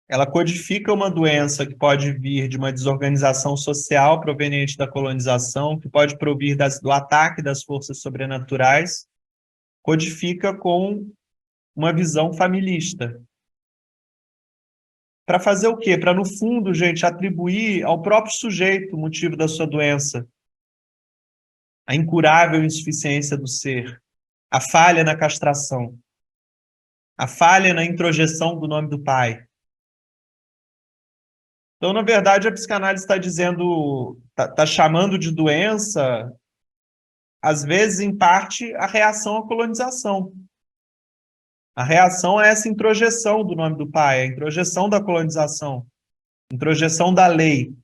S1: Ela codifica uma doença que pode vir de uma desorganização social proveniente da colonização, que pode provir do ataque das forças sobrenaturais, codifica com uma visão familista. Para fazer o quê? Para, no fundo, gente, atribuir ao próprio sujeito o motivo da sua doença. A incurável insuficiência do ser, a falha na castração, a falha na introjeção do nome do pai. Então, na verdade, a psicanálise está dizendo, está chamando de doença, às vezes, em parte, a reação à colonização. A reação a essa introjeção do nome do pai, a introjeção da colonização, a introjeção da lei.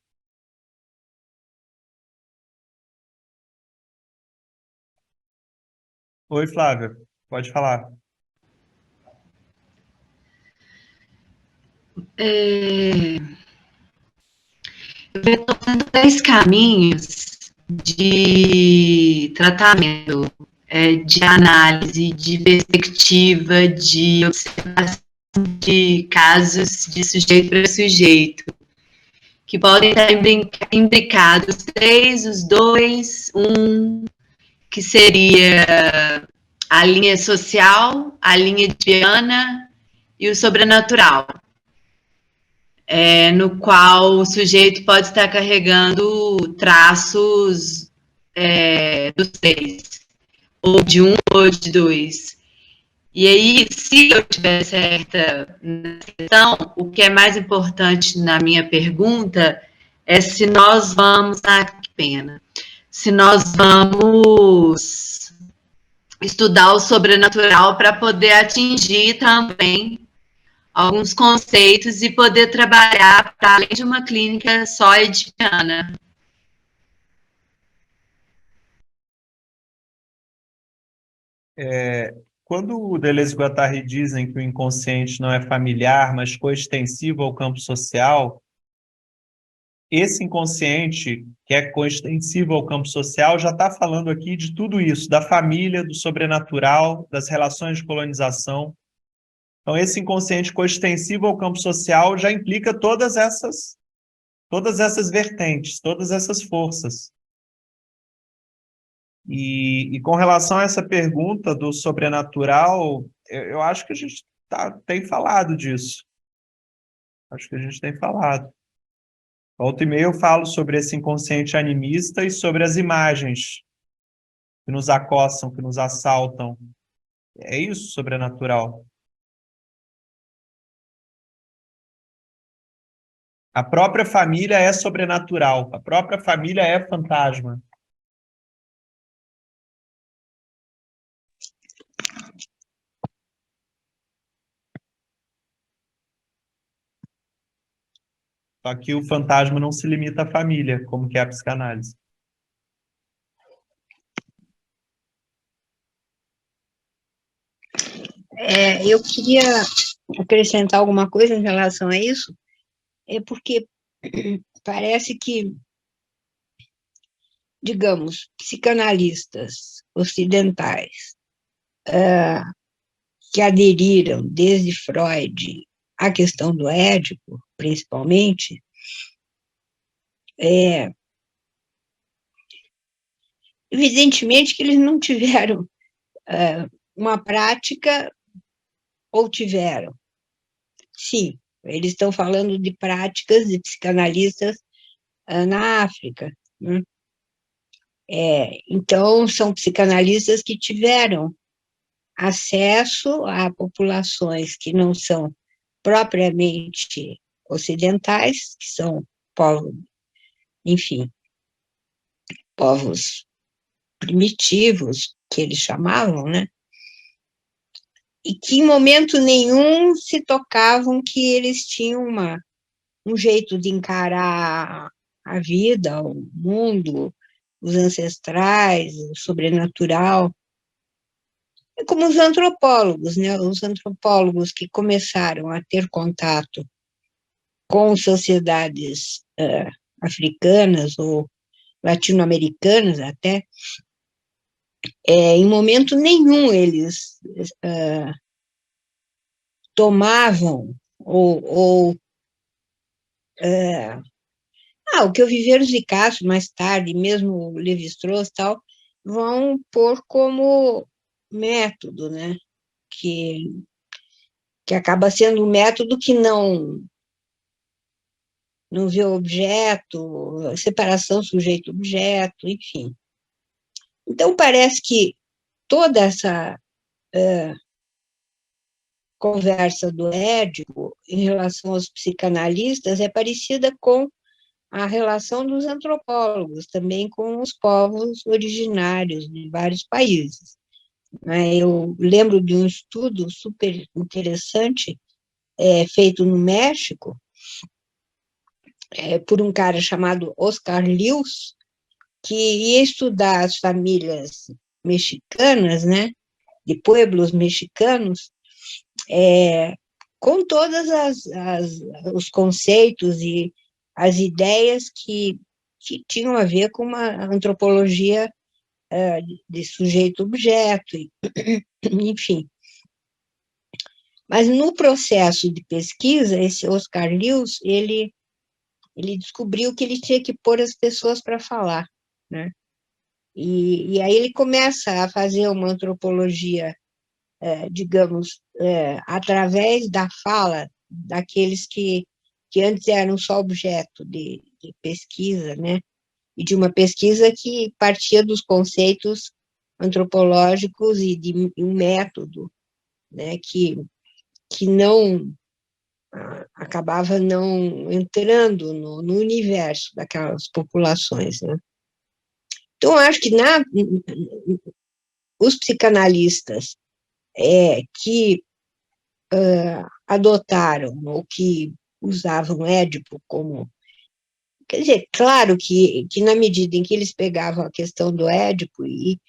S1: Oi, Flávia, pode falar.
S2: Eu estou tendo 10 caminhos de tratamento, de análise, de perspectiva, de observação de casos de sujeito para sujeito, que podem estar imbricados 3, os 2, 1, que seria a linha social, a linha edipiana e o sobrenatural. No qual o sujeito pode estar carregando traços dos 3, ou de 1 ou de 2. E aí, se eu tiver certa nessa questão, o que é mais importante na minha pergunta é se nós vamos, que pena, se nós vamos estudar o sobrenatural para poder atingir também alguns conceitos e poder trabalhar para além de uma clínica só edipiana.
S1: Quando o Deleuze e Guattari dizem que o inconsciente não é familiar, mas coextensivo ao campo social, esse inconsciente, que é coextensivo ao campo social, já está falando aqui de tudo isso, da família, do sobrenatural, das relações de colonização. Então, esse inconsciente coextensivo ao campo social já implica todas essas vertentes, todas essas forças. E com relação a essa pergunta do sobrenatural, eu acho que a gente tem falado disso. Acho que a gente tem falado. Volta e meia eu falo sobre esse inconsciente animista e sobre as imagens que nos acossam, que nos assaltam. É isso, sobrenatural. A própria família é sobrenatural. A própria família é fantasma. Só que o fantasma não se limita à família, como que é a psicanálise.
S5: Eu queria acrescentar alguma coisa em relação a isso, porque parece que, digamos, psicanalistas ocidentais que aderiram desde Freud à questão do Édipo, principalmente, evidentemente que eles não tiveram uma prática, ou tiveram. Sim, eles estão falando de práticas de psicanalistas na África, né? Então, são psicanalistas que tiveram acesso a populações que não são propriamente ocidentais, que são povos, enfim, povos primitivos, que eles chamavam, né? E que em momento nenhum se tocavam que eles tinham um jeito de encarar a vida, o mundo, os ancestrais, o sobrenatural. É como os antropólogos, né? Os antropólogos que começaram a ter contato com sociedades africanas ou latino-americanas até, em momento nenhum eles tomavam o que o Viveiros e Castro, mais tarde, mesmo o Lévi-Strauss e tal, vão pôr como método, né? Que acaba sendo um método que não vê o objeto, separação sujeito-objeto, enfim. Então, parece que toda essa conversa do Édipo em relação aos psicanalistas é parecida com a relação dos antropólogos, também com os povos originários de vários países. Eu lembro de um estudo super interessante feito no México por um cara chamado Oscar Lewis, que ia estudar as famílias mexicanas, né, de pueblos mexicanos, com todos os conceitos e as ideias que tinham a ver com uma antropologia de sujeito-objeto, enfim. Mas no processo de pesquisa, esse Oscar Lewis, ele descobriu que ele tinha que pôr as pessoas para falar, né? E aí ele começa a fazer uma antropologia, digamos, através da fala daqueles que antes eram só objeto de pesquisa, né? E de uma pesquisa que partia dos conceitos antropológicos e de um método né, que não acabava não entrando no universo daquelas populações, né? Então, acho que os psicanalistas que adotaram ou que usavam Édipo como... Quer dizer, claro que na medida em que eles pegavam a questão do Édipo e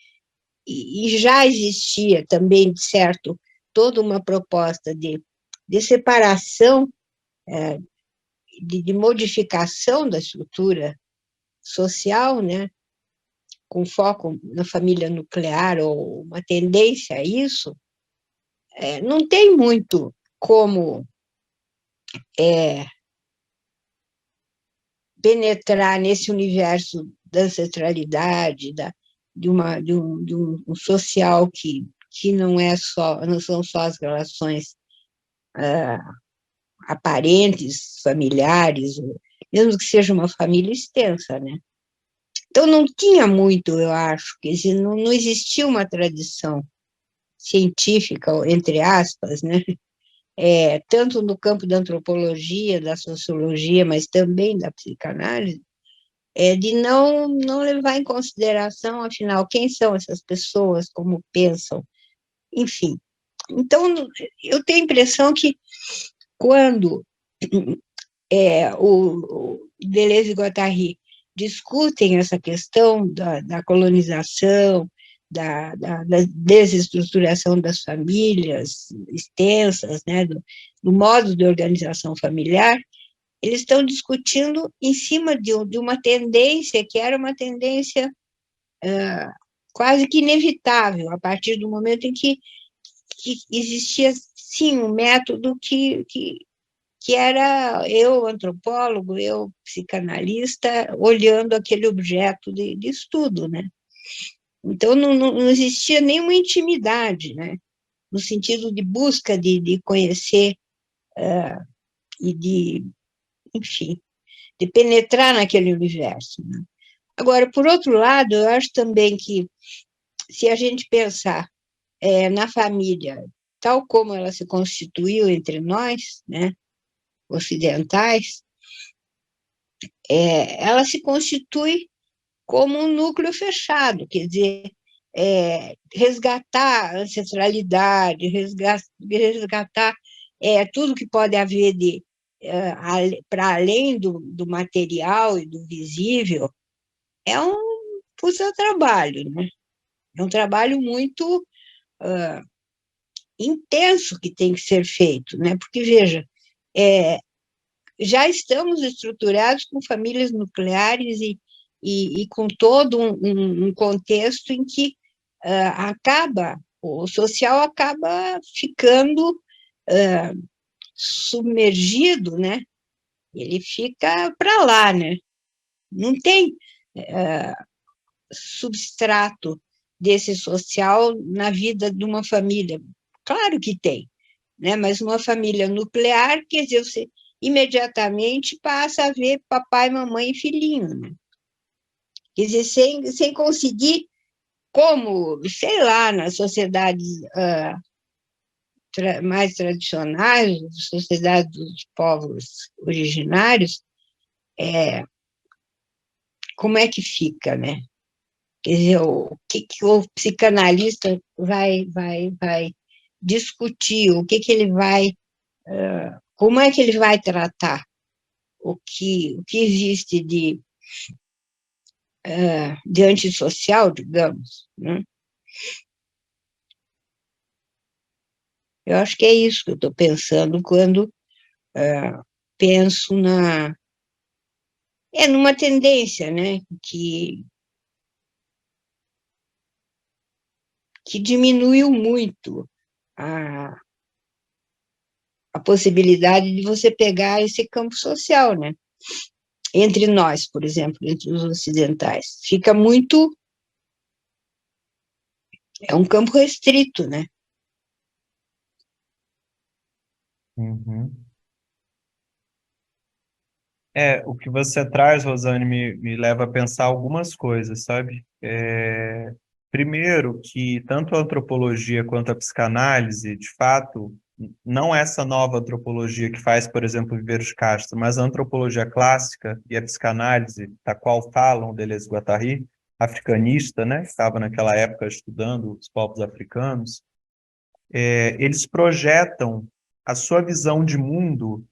S5: já existia também, de certo, toda uma proposta de separação, de modificação da estrutura social, né, com foco na família nuclear ou uma tendência a isso, não tem muito como penetrar nesse universo da ancestralidade, de um social que não são só as relações aparentes, familiares, mesmo que seja uma família extensa, né? Então não tinha muito, eu acho, quer dizer, não existia uma tradição científica, entre aspas, né? Tanto no campo da antropologia, da sociologia, mas também da psicanálise, de não levar em consideração, afinal, quem são essas pessoas, como pensam, enfim. Então, eu tenho a impressão que quando o Deleuze e Guattari discutem essa questão da colonização, da desestruturação das famílias extensas, né, do modo de organização familiar, eles estão discutindo em cima de uma tendência que era uma tendência quase que inevitável, a partir do momento em que existia, sim, um método que era eu, antropólogo, eu, psicanalista, olhando aquele objeto de estudo, né? Então, não existia nenhuma intimidade, né? No sentido de busca de conhecer e enfim, de penetrar naquele universo, né? Agora, por outro lado, eu acho também que, se a gente pensar na família, tal como ela se constituiu entre nós, né, ocidentais, ela se constitui como um núcleo fechado, quer dizer, resgatar a ancestralidade, resgatar tudo que pode haver para além do material e do visível, é um puta trabalho, né? É um trabalho muito intenso que tem que ser feito, né? Porque, veja, já estamos estruturados com famílias nucleares e com todo um contexto em que o social acaba ficando submergido, né? Ele fica para lá, né? Não tem substrato desse social na vida de uma família. Claro que tem, né? Mas uma família nuclear, quer dizer, você imediatamente passa a ver papai, mamãe e filhinho, né? Quer dizer, sem conseguir, como, sei lá, nas sociedades mais tradicionais, sociedades dos povos originários, como é que fica, né? Quer dizer, o que o psicanalista vai discutir, ele vai, como é que ele vai tratar o que existe de antissocial, digamos, né? Eu acho que é isso que eu estou pensando quando penso numa tendência, né, que diminuiu muito a possibilidade de você pegar esse campo social, né? Entre nós, por exemplo, entre os ocidentais. Fica muito... É um campo restrito, né?
S1: Uhum. O que você traz, Rosane, me leva a pensar algumas coisas, sabe? Primeiro, que tanto a antropologia quanto a psicanálise, de fato, não essa nova antropologia que faz, por exemplo, Viveiro de Castro, mas a antropologia clássica e a psicanálise, da qual falam Deleuze-Guattari, africanista, né, que estava naquela época estudando os povos africanos, eles projetam a sua visão de mundo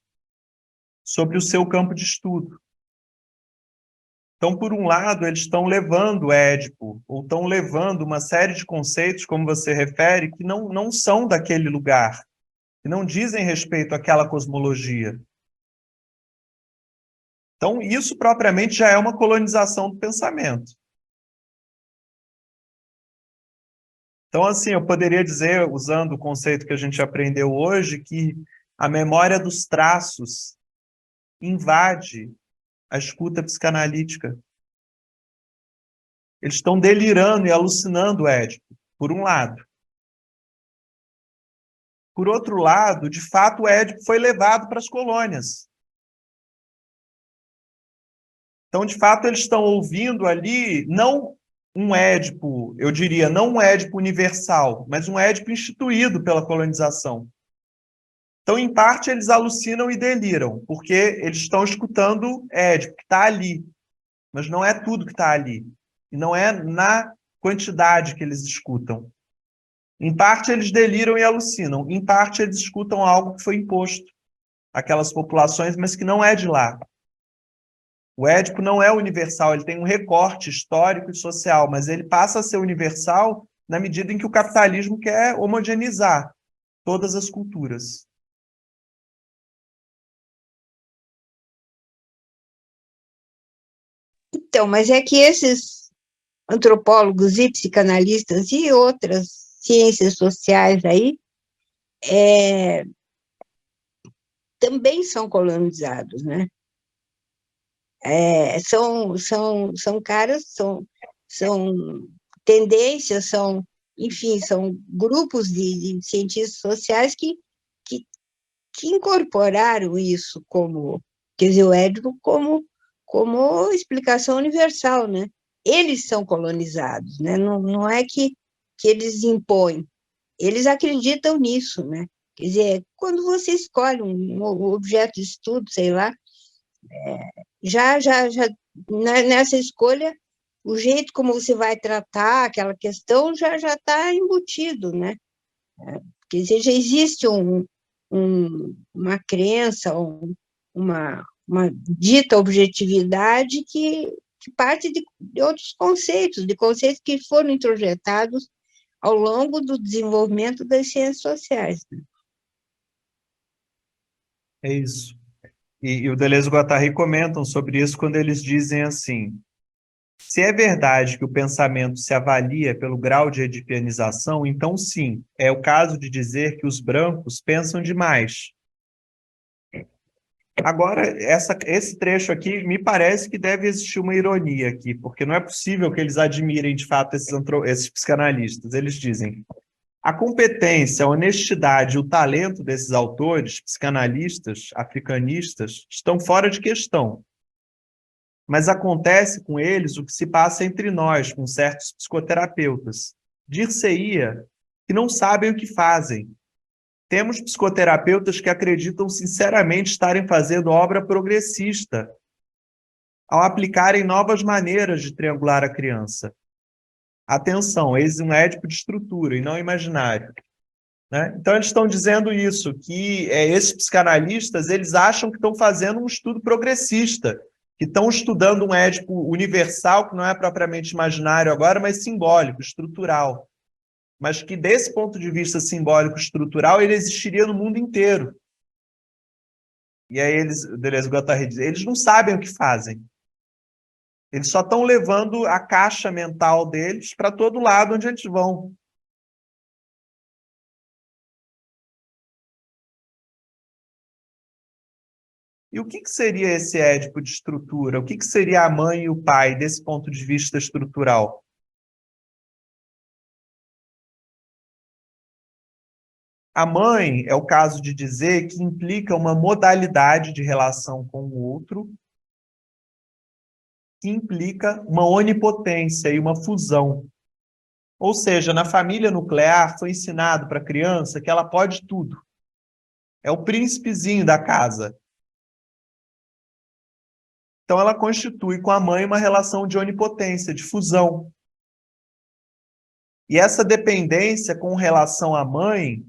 S1: sobre o seu campo de estudo. Então, por um lado, eles estão levando Édipo, ou estão levando uma série de conceitos, como você refere, que não são daquele lugar, que não dizem respeito àquela cosmologia. Então, isso propriamente já é uma colonização do pensamento. Então, assim, eu poderia dizer, usando o conceito que a gente aprendeu hoje, que a memória dos traços invade a escuta psicanalítica. Eles estão delirando e alucinando o Édipo, por um lado. Por outro lado, de fato, o Édipo foi levado para as colônias. Então, de fato, eles estão ouvindo ali, não um Édipo, eu diria, não um Édipo universal, mas um Édipo instituído pela colonização. Então, em parte, eles alucinam e deliram, porque eles estão escutando Édipo, que está ali. Mas não é tudo que está ali. E não é na quantidade que eles escutam. Em parte, eles deliram e alucinam. Em parte, eles escutam algo que foi imposto àquelas populações, mas que não é de lá. O Édipo não é universal, ele tem um recorte histórico e social, mas ele passa a ser universal na medida em que o capitalismo quer homogeneizar todas as culturas.
S5: Então, mas é que esses antropólogos e psicanalistas e outras ciências sociais aí também são colonizados, né? São caras, são tendências, enfim, são grupos de cientistas sociais que incorporaram isso como, quer dizer, o Édipo como explicação universal, né? Eles são colonizados, né? Não é que eles impõem, eles acreditam nisso, né? Quer dizer, quando você escolhe um objeto de estudo, sei lá, já nessa escolha, o jeito como você vai tratar aquela questão já está embutido, né? Quer dizer, já existe uma crença, uma dita objetividade que parte de outros conceitos, de conceitos que foram introjetados ao longo do desenvolvimento das ciências sociais.
S1: É isso. E o Deleuze-Guattari comentam sobre isso quando eles dizem assim: se é verdade que o pensamento se avalia pelo grau de edipianização, então sim, é o caso de dizer que os brancos pensam demais. Agora, esse trecho aqui, me parece que deve existir uma ironia aqui, porque não é possível que eles admirem, de fato, esses psicanalistas. Eles dizem: a competência, a honestidade e o talento desses autores, psicanalistas, africanistas, estão fora de questão. Mas acontece com eles o que se passa entre nós, com certos psicoterapeutas. Dir-se-ia que não sabem o que fazem. Temos psicoterapeutas que acreditam sinceramente estarem fazendo obra progressista, ao aplicarem novas maneiras de triangular a criança. Atenção, eis um Édipo de estrutura e não imaginário. Né? Então, eles estão dizendo isso, que esses psicanalistas eles acham que estão fazendo um estudo progressista, que estão estudando um Édipo universal, que não é propriamente imaginário agora, mas simbólico, estrutural. Mas que, desse ponto de vista simbólico estrutural, ele existiria no mundo inteiro. E aí Deleuze-Guattari diz, eles não sabem o que fazem. Eles só estão levando a caixa mental deles para todo lado onde eles vão. E o que seria esse Édipo de estrutura? O que seria a mãe e o pai desse ponto de vista estrutural? A mãe é o caso de dizer que implica uma modalidade de relação com o outro, que implica uma onipotência e uma fusão. Ou seja, na família nuclear foi ensinado para a criança que ela pode tudo. É o príncipezinho da casa. Então ela constitui com a mãe uma relação de onipotência, de fusão. E essa dependência com relação à mãe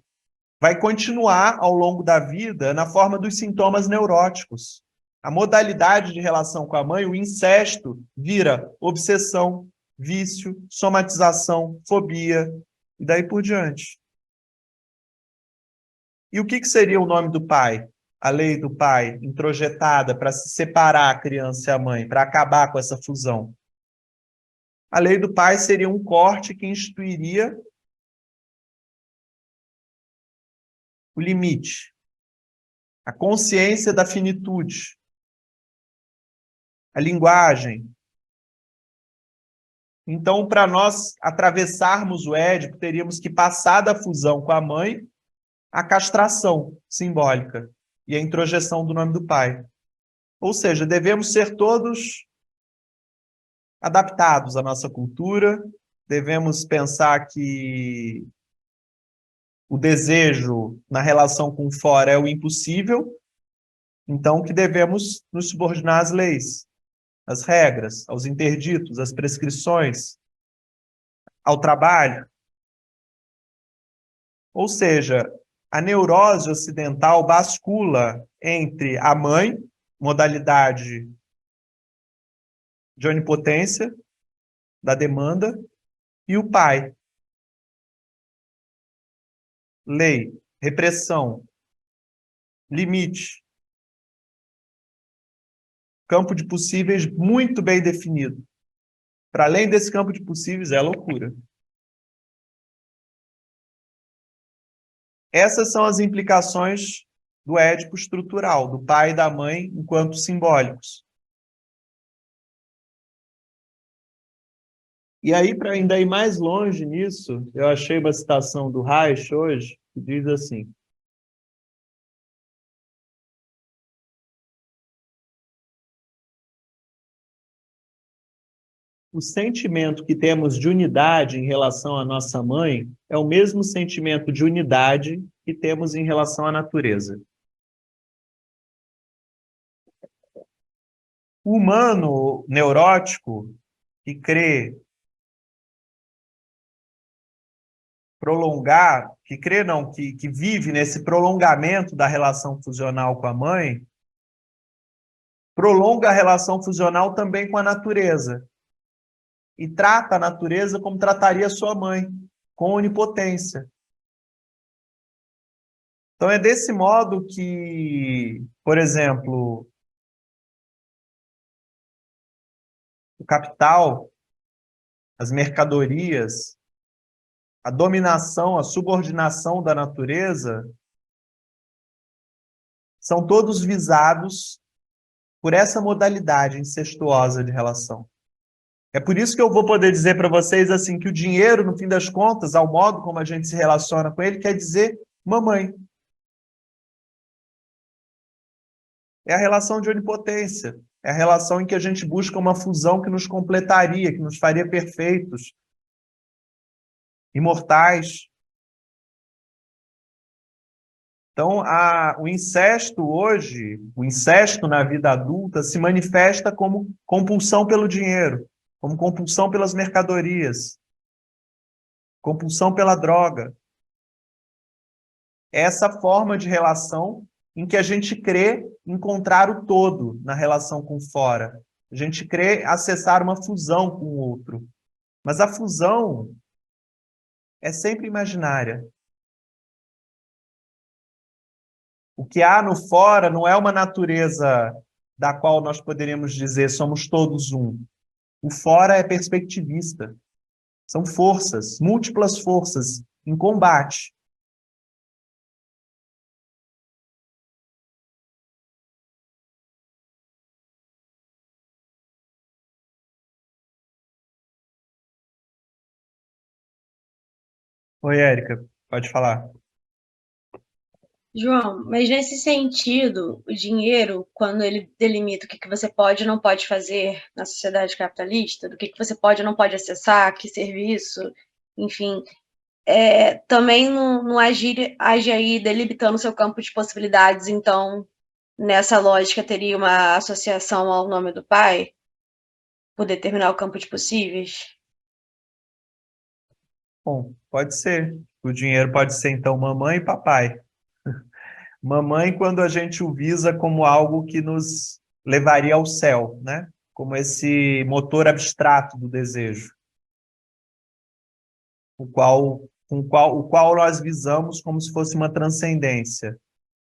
S1: vai continuar ao longo da vida na forma dos sintomas neuróticos. A modalidade de relação com a mãe, o incesto, vira obsessão, vício, somatização, fobia, e daí por diante. E o que seria o nome do pai? A lei do pai, introjetada para se separar a criança e a mãe, para acabar com essa fusão. A lei do pai seria um corte que instituiria o limite, a consciência da finitude, a linguagem. Então, para nós atravessarmos o Édipo, teríamos que passar da fusão com a mãe à castração simbólica e a introjeção do nome do pai. Ou seja, devemos ser todos adaptados à nossa cultura, devemos pensar que o desejo na relação com fora é o impossível, então que devemos nos subordinar às leis, às regras, aos interditos, às prescrições, ao trabalho. Ou seja, a neurose ocidental bascula entre a mãe, modalidade de onipotência, da demanda, e o pai. Lei, repressão, limite. Campo de possíveis muito bem definido. Para além desse campo de possíveis, é loucura. Essas são as implicações do Édipo estrutural, do pai e da mãe enquanto simbólicos. E aí, para ainda ir mais longe nisso, eu achei uma citação do Reich hoje, que diz assim: o sentimento que temos de unidade em relação à nossa mãe é o mesmo sentimento de unidade que temos em relação à natureza. O humano neurótico que crê prolongar, que vive nesse prolongamento da relação fusional com a mãe, prolonga a relação fusional também com a natureza. E trata a natureza como trataria sua mãe, com onipotência. Então é desse modo que, por exemplo, o capital, as mercadorias, a dominação, a subordinação da natureza, são todos visados por essa modalidade incestuosa de relação. É por isso que eu vou poder dizer para vocês assim que o dinheiro, no fim das contas, ao modo como a gente se relaciona com ele, quer dizer mamãe. É a relação de onipotência. É a relação em que a gente busca uma fusão que nos completaria, que nos faria perfeitos, imortais. Então, o incesto hoje, o incesto na vida adulta, se manifesta como compulsão pelo dinheiro, como compulsão pelas mercadorias, compulsão pela droga. É essa forma de relação em que a gente crê encontrar o todo na relação com fora. A gente crê acessar uma fusão com o outro. Mas a fusão é sempre imaginária. O que há no fora não é uma natureza da qual nós poderíamos dizer somos todos um. O fora é perspectivista. São forças, múltiplas forças em combate. Oi, Érica, pode falar.
S4: João, mas nesse sentido, o dinheiro, quando ele delimita o que você pode e não pode fazer na sociedade capitalista, do que você pode e não pode acessar, que serviço, enfim, também não age aí delimitando seu campo de possibilidades, então, nessa lógica, teria uma associação ao nome do pai, por determinar o campo de possíveis?
S1: Bom, pode ser. O dinheiro pode ser, então, mamãe e papai. Mamãe, quando a gente o visa como algo que nos levaria ao céu, né? Como esse motor abstrato do desejo, o qual nós visamos como se fosse uma transcendência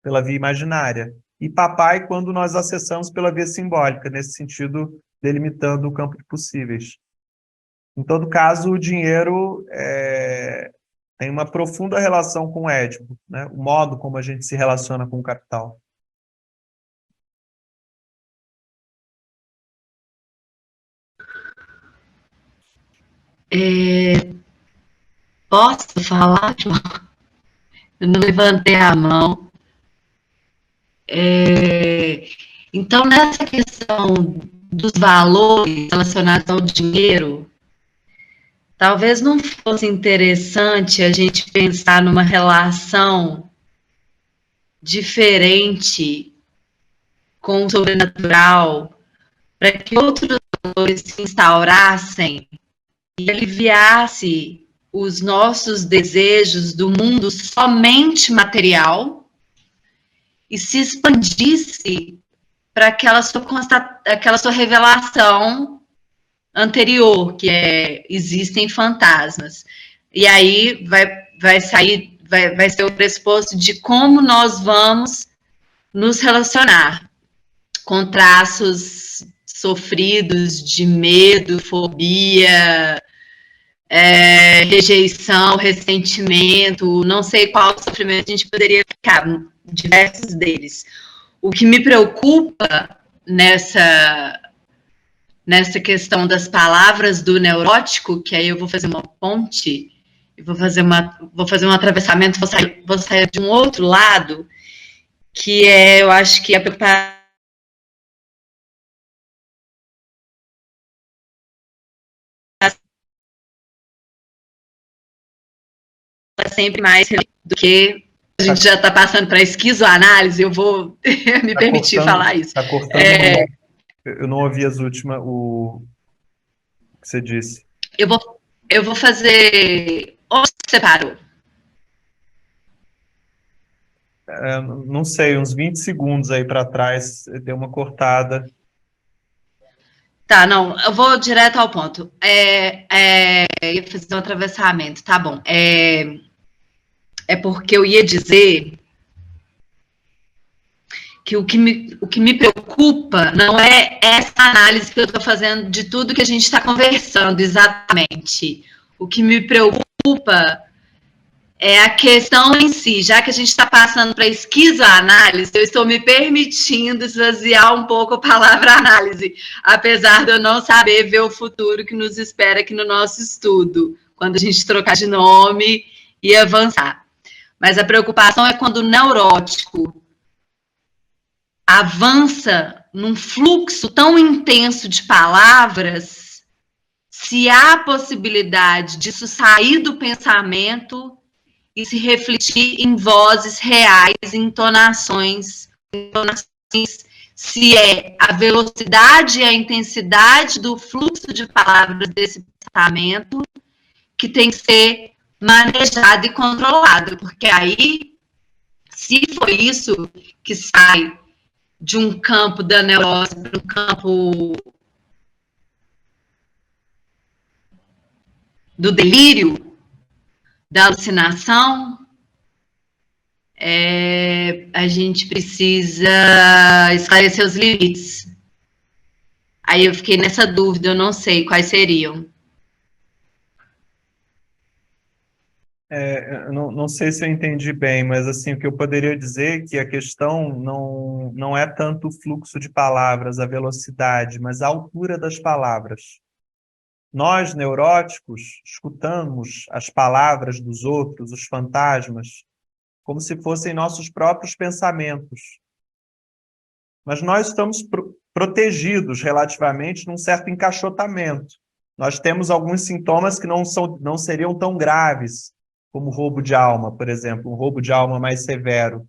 S1: pela via imaginária. E papai, quando nós acessamos pela via simbólica, nesse sentido, delimitando o campo de possíveis. Em todo caso, o dinheiro tem uma profunda relação com o Édipo, né? O modo como a gente se relaciona com o capital.
S2: Posso falar, João? Eu não levantei a mão. Então, nessa questão dos valores relacionados ao dinheiro, talvez não fosse interessante a gente pensar numa relação diferente com o sobrenatural, para que outros valores se instaurassem e aliviasse os nossos desejos do mundo somente material e se expandisse para aquela sua revelação anterior, que existem fantasmas. E aí vai ser o pressuposto de como nós vamos nos relacionar com traços sofridos de medo, fobia, rejeição, ressentimento, não sei qual sofrimento a gente poderia ficar, diversos deles. O que me preocupa nessa questão das palavras do neurótico, que aí eu vou fazer uma ponte, vou fazer um atravessamento, vou sair de um outro lado, que eu acho que a preocupação é sempre mais do que a gente já está passando para esquizoanálise, eu vou me permitir falar isso.
S1: Está cortando. Eu não ouvi o que você disse.
S2: Eu vou fazer. Onde você parou?
S1: Não sei, uns 20 segundos aí para trás, deu uma cortada.
S2: Tá, não, eu vou direto ao ponto. Eu ia fazer um atravessamento, tá bom. É porque eu ia dizer que o que me preocupa não é essa análise que eu estou fazendo de tudo que a gente está conversando, exatamente. O que me preocupa é a questão em si. Já que a gente está passando para esquizoanálise, eu estou me permitindo esvaziar um pouco a palavra análise, apesar de eu não saber ver o futuro que nos espera aqui no nosso estudo, quando a gente trocar de nome e avançar. Mas a preocupação é quando o neurótico avança num fluxo tão intenso de palavras, se há possibilidade disso sair do pensamento e se refletir em vozes reais, entonações, se é a velocidade e a intensidade do fluxo de palavras desse pensamento que tem que ser manejado e controlado, porque aí, se for isso que sai de um campo da neurose para um campo do delírio, da alucinação, a gente precisa esclarecer os limites. Aí eu fiquei nessa dúvida, eu não sei quais seriam.
S1: Não sei se eu entendi bem, mas assim, o que eu poderia dizer é que a questão não é tanto o fluxo de palavras, a velocidade, mas a altura das palavras. Nós, neuróticos, escutamos as palavras dos outros, os fantasmas, como se fossem nossos próprios pensamentos. Mas nós estamos protegidos relativamente num certo encaixotamento. nós temos alguns sintomas que não seriam tão graves, como roubo de alma, por exemplo, um roubo de alma mais severo.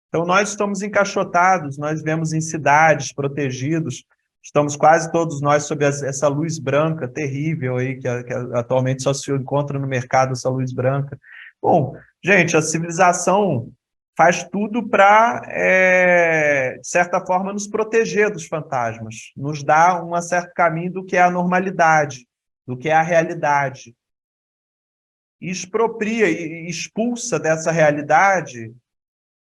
S1: Então, nós estamos encaixotados, nós vivemos em cidades, protegidos, estamos quase todos nós sob essa luz branca terrível aí, que atualmente só se encontra no mercado, essa luz branca. Bom, gente, a civilização faz tudo para, de certa forma, nos proteger dos fantasmas, nos dá um certo caminho do que é a normalidade, do que é a realidade. E expropria e expulsa dessa realidade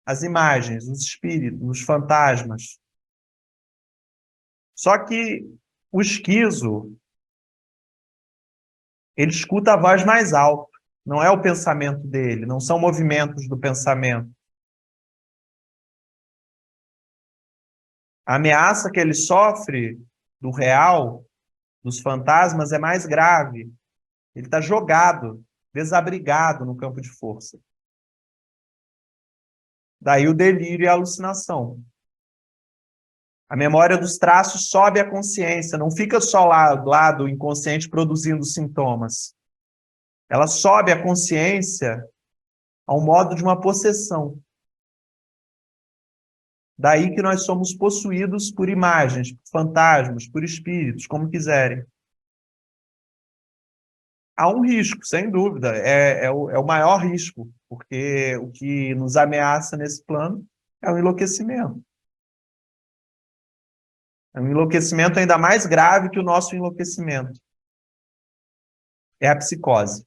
S1: as imagens, os espíritos, os fantasmas. Só que o esquizo, ele escuta a voz mais alta, não é o pensamento dele, não são movimentos do pensamento. A ameaça que ele sofre do real, dos fantasmas, é mais grave. Ele está jogado, desabrigado no campo de força. Daí o delírio e a alucinação. A memória dos traços sobe à consciência, não fica só lá do inconsciente produzindo sintomas. Ela sobe à consciência ao modo de uma possessão. Daí que nós somos possuídos por imagens, por fantasmas, por espíritos, como quiserem. Há um risco, sem dúvida, é o maior risco, porque o que nos ameaça nesse plano é o enlouquecimento. É um enlouquecimento ainda mais grave que o nosso enlouquecimento. É a psicose.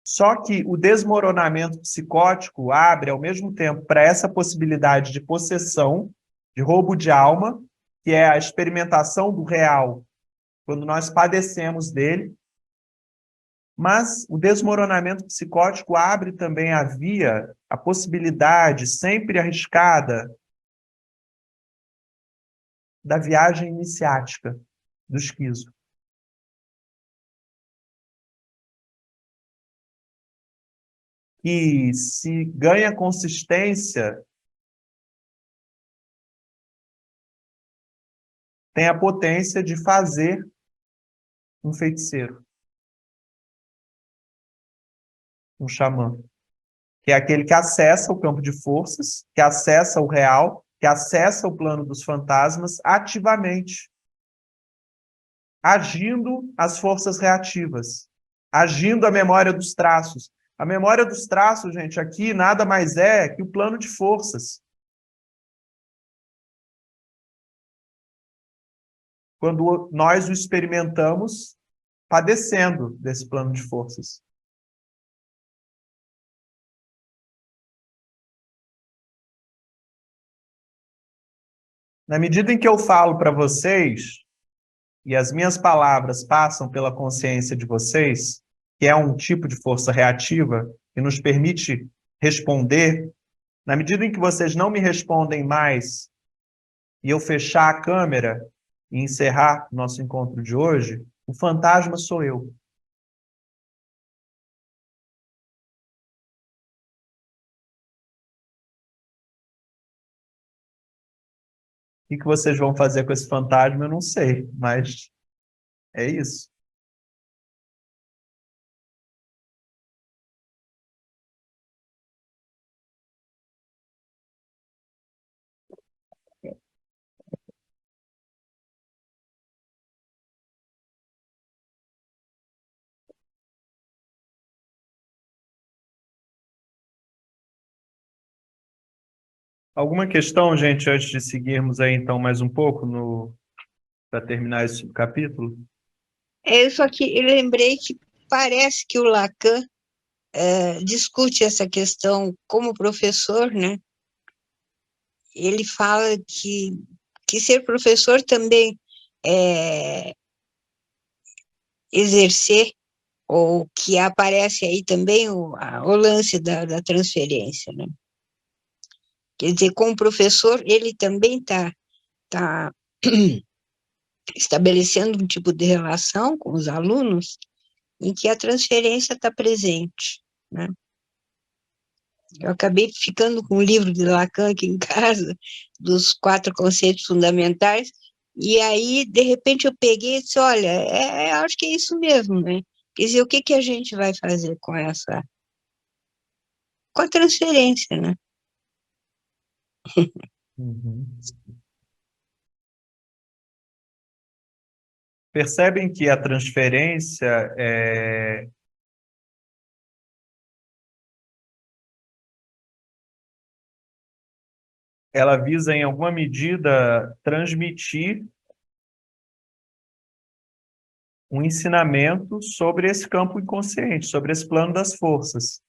S1: Só que o desmoronamento psicótico abre, ao mesmo tempo, para essa possibilidade de possessão, de roubo de alma, que é a experimentação do real, quando nós padecemos dele. Mas o desmoronamento psicótico abre também a via, a possibilidade, sempre arriscada, da viagem iniciática do esquizo. Que se ganha consistência, tem a potência de fazer um feiticeiro, um xamã, que é aquele que acessa o campo de forças, que acessa o real, que acessa o plano dos fantasmas ativamente, agindo as forças reativas, agindo a memória dos traços. A memória dos traços, gente, aqui nada mais é que o plano de forças. Quando nós o experimentamos padecendo desse plano de forças. Na medida em que eu falo para vocês, e as minhas palavras passam pela consciência de vocês, que é um tipo de força reativa que nos permite responder, na medida em que vocês não me respondem mais e eu fechar a câmera e encerrar nosso encontro de hoje, o fantasma sou eu. O que vocês vão fazer com esse fantasma, eu não sei, mas é isso. Alguma questão, gente, antes de seguirmos aí, então, mais um pouco para terminar esse capítulo?
S5: Eu só que eu lembrei que parece que o Lacan discute essa questão como professor, né? Ele fala que ser professor também é exercer, ou que aparece aí também o lance da transferência, né? Quer dizer, como professor, ele também tá estabelecendo um tipo de relação com os alunos em que a transferência está presente, né? Eu acabei ficando com um livro de Lacan aqui em casa, dos 4 conceitos fundamentais, E aí, de repente, eu peguei e disse, olha, acho que é isso mesmo, né? Quer dizer, o que que a gente vai fazer com com a transferência, né?
S1: Uhum. Percebem que a transferência ela visa, em alguma medida, transmitir um ensinamento sobre esse campo inconsciente, sobre esse plano das forças.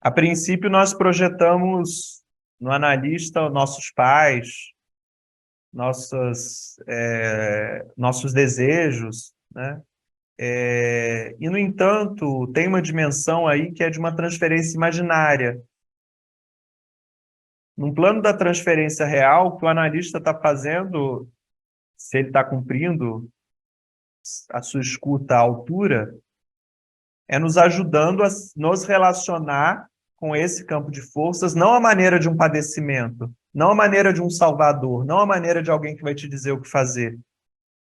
S1: A princípio, nós projetamos no analista nossos pais, nossos desejos, né? E, no entanto, tem uma dimensão aí que é de uma transferência imaginária. Num plano da transferência real, o que o analista está fazendo, se ele está cumprindo a sua escuta à altura, é nos ajudando a nos relacionar com esse campo de forças, não a maneira de um padecimento, não a maneira de um salvador, não a maneira de alguém que vai te dizer o que fazer,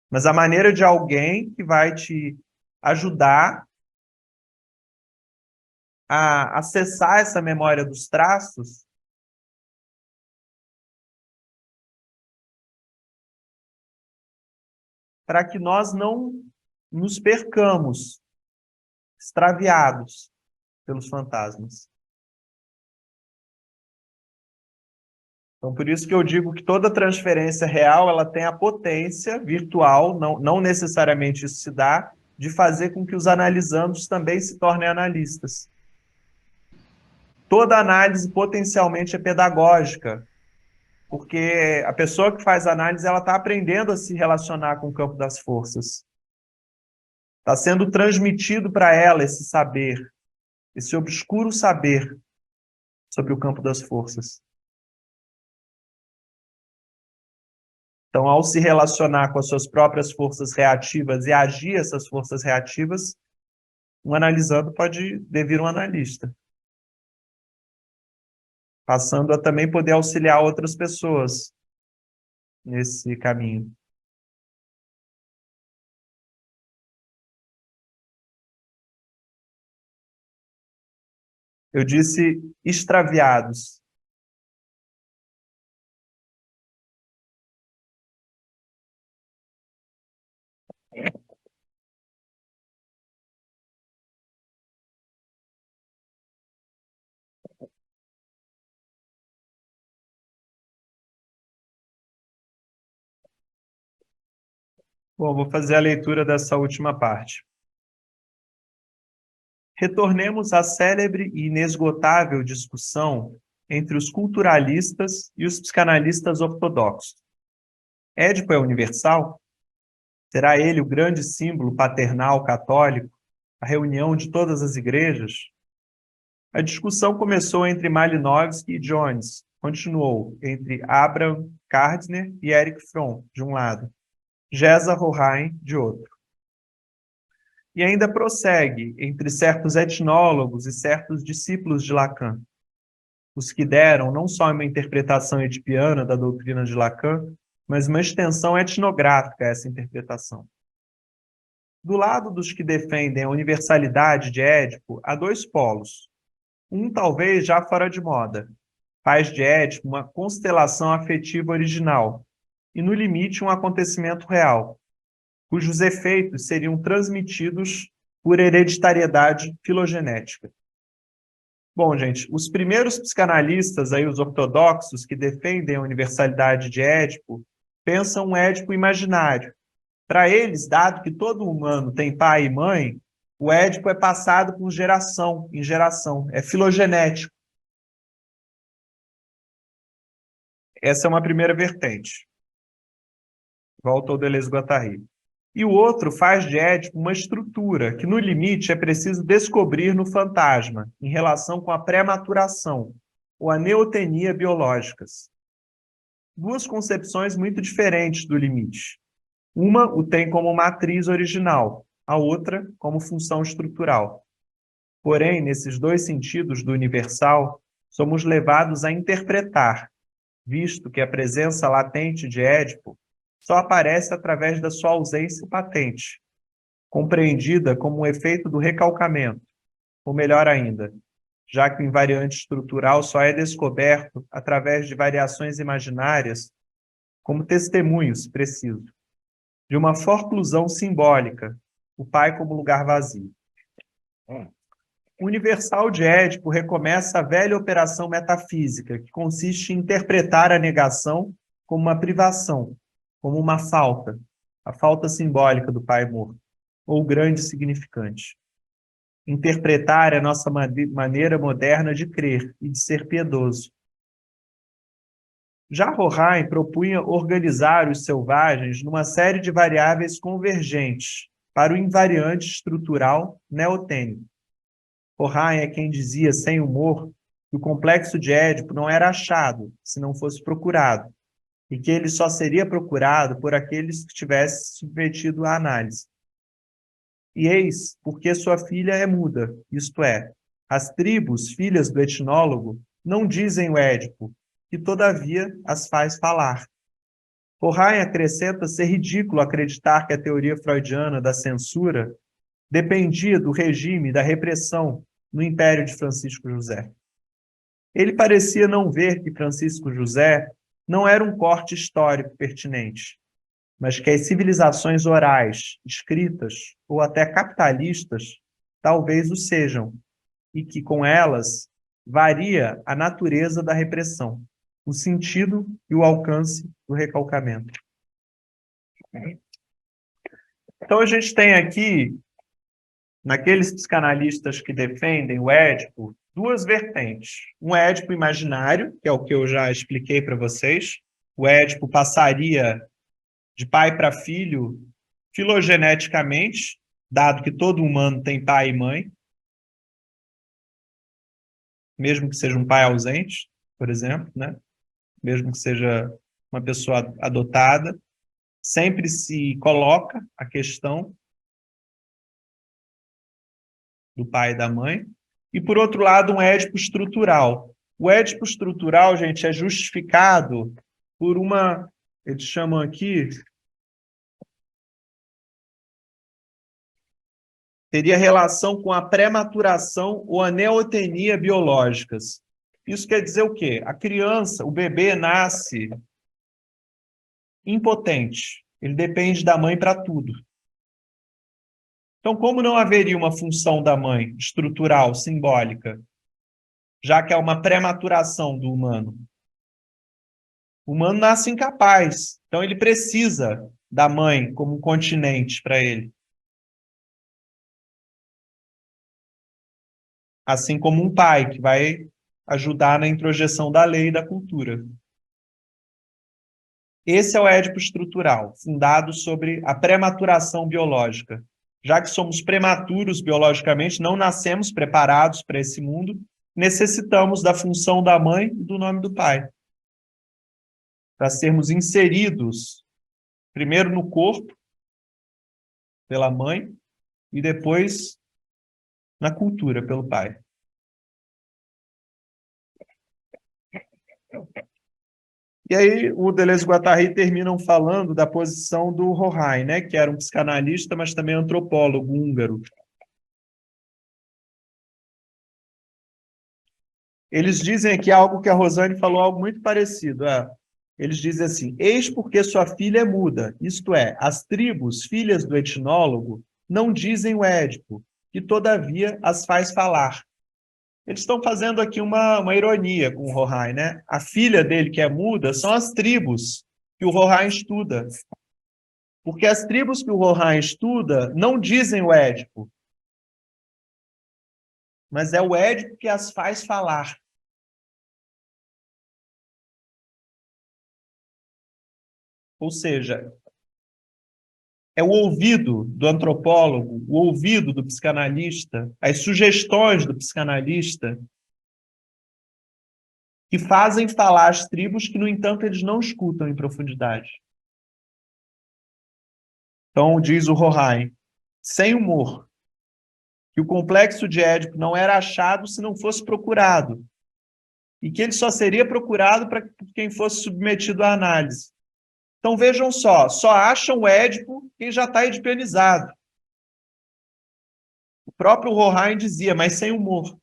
S1: mas a maneira de alguém que vai te ajudar a acessar essa memória dos traços para que nós não nos percamos extraviados pelos fantasmas. Então, por isso que eu digo que toda transferência real ela tem a potência virtual, não necessariamente isso se dá, de fazer com que os analisandos também se tornem analistas. Toda análise potencialmente é pedagógica, porque a pessoa que faz análise ela está aprendendo a se relacionar com o campo das forças. Está sendo transmitido para ela esse saber, esse obscuro saber sobre o campo das forças. Então, ao se relacionar com as suas próprias forças reativas e agir essas forças reativas, um analisando pode devir um analista, passando a também poder auxiliar outras pessoas nesse caminho. Eu disse extraviados. Bom, vou fazer a leitura dessa última parte. Retornemos à célebre e inesgotável discussão entre os culturalistas e os psicanalistas ortodoxos. Édipo é universal? Será ele o grande símbolo paternal católico, a reunião de todas as igrejas? A discussão começou entre Malinowski e Jones, continuou entre Abraham Gardner e Erich Fromm, de um lado, Geza Rohain, de outro. E ainda prossegue entre certos etnólogos e certos discípulos de Lacan, os que deram não só uma interpretação edipiana da doutrina de Lacan, mas uma extensão etnográfica a essa interpretação. Do lado dos que defendem a universalidade de Édipo, há dois polos. Um talvez já fora de moda, faz de Édipo uma constelação afetiva original, e no limite um acontecimento real, cujos efeitos seriam transmitidos por hereditariedade filogenética. Bom, gente, os primeiros psicanalistas, aí, os ortodoxos, que defendem a universalidade de Édipo, pensam um Édipo imaginário. Para eles, dado que todo humano tem pai e mãe, o Édipo é passado por geração em geração, é filogenético. Essa é uma primeira vertente. Volta ao Deleuze-Guattari. E o outro faz de Édipo uma estrutura que, no limite, é preciso descobrir no fantasma, em relação com a prematuração ou a neotenia biológicas. Duas concepções muito diferentes do limite. Uma o tem como matriz original, a outra como função estrutural. Porém, nesses dois sentidos do universal, somos levados a interpretar, visto que a presença latente de Édipo só aparece através da sua ausência patente, compreendida como um efeito do recalcamento, ou melhor ainda, já que o invariante estrutural só é descoberto através de variações imaginárias como testemunho, se preciso, de uma forclusão simbólica, o pai como lugar vazio. O universal de Édipo recomeça a velha operação metafísica, que consiste em interpretar a negação como uma privação, como uma falta, a falta simbólica do pai morto, ou grande significante. Interpretar é a nossa maneira moderna de crer e de ser piedoso. Já Horai propunha organizar os selvagens numa série de variáveis convergentes para o invariante estrutural neotênico. Horai é quem dizia, sem humor, que o complexo de Édipo não era achado se não fosse procurado, e que ele só seria procurado por aqueles que tivessem submetido à análise. E eis porque sua filha é muda, isto é, as tribos, filhas do etnólogo, não dizem o Édipo, que todavia as faz falar. Horai acrescenta ser ridículo acreditar que a teoria freudiana da censura dependia do regime da repressão no império de Francisco José. Ele parecia não ver que Francisco José não era um corte histórico pertinente, mas que as civilizações orais, escritas ou até capitalistas talvez o sejam, e que com elas varia a natureza da repressão, o sentido e o alcance do recalcamento. Então a gente tem aqui, naqueles psicanalistas que defendem o Édipo, duas vertentes. Um Édipo imaginário, que é o que eu já expliquei para vocês. O Édipo passaria de pai para filho filogeneticamente, dado que todo humano tem pai e mãe, mesmo que seja um pai ausente, por exemplo, né? Mesmo que seja uma pessoa adotada, sempre se coloca a questão do pai e da mãe. E, por outro lado, um Édipo estrutural. O Édipo estrutural, gente, é justificado por uma... Eles chamam aqui... Teria relação com a prematuração ou a neotenia biológicas. Isso quer dizer o quê? A criança, o bebê, nasce impotente. Ele depende da mãe para tudo. Então, como não haveria uma função da mãe estrutural, simbólica, já que é uma prematuração do humano? O humano nasce incapaz, então ele precisa da mãe como um continente para ele. Assim como um pai, que vai ajudar na introjeção da lei e da cultura. Esse é o Édipo estrutural, fundado sobre a prematuração biológica. Já que somos prematuros biologicamente, não nascemos preparados para esse mundo, necessitamos da função da mãe e do nome do pai. Para sermos inseridos, primeiro no corpo, pela mãe, e depois na cultura, pelo pai. E aí o Deleuze e Guattari terminam falando da posição do Horai, né, que era um psicanalista, mas também antropólogo húngaro. Eles dizem aqui algo que a Rosane falou, algo muito parecido. Eles dizem assim, eis porque sua filha é muda, isto é, as tribos, filhas do etnólogo, não dizem o Édipo, que todavia as faz falar. Eles estão fazendo aqui uma ironia com o Horai, né? A filha dele, que é muda, são as tribos que o Horai estuda. Porque as tribos que o Horai estuda não dizem o Édipo, mas é o Édipo que as faz falar. Ou seja, é o ouvido do antropólogo, o ouvido do psicanalista, as sugestões do psicanalista que fazem falar as tribos que, no entanto, eles não escutam em profundidade. Então, diz o Horai, sem humor, que o complexo de Édipo não era achado se não fosse procurado, e que ele só seria procurado para quem fosse submetido à análise. Então vejam só acham o Édipo quem já está edipianizado. O próprio Rohain dizia, mas sem humor.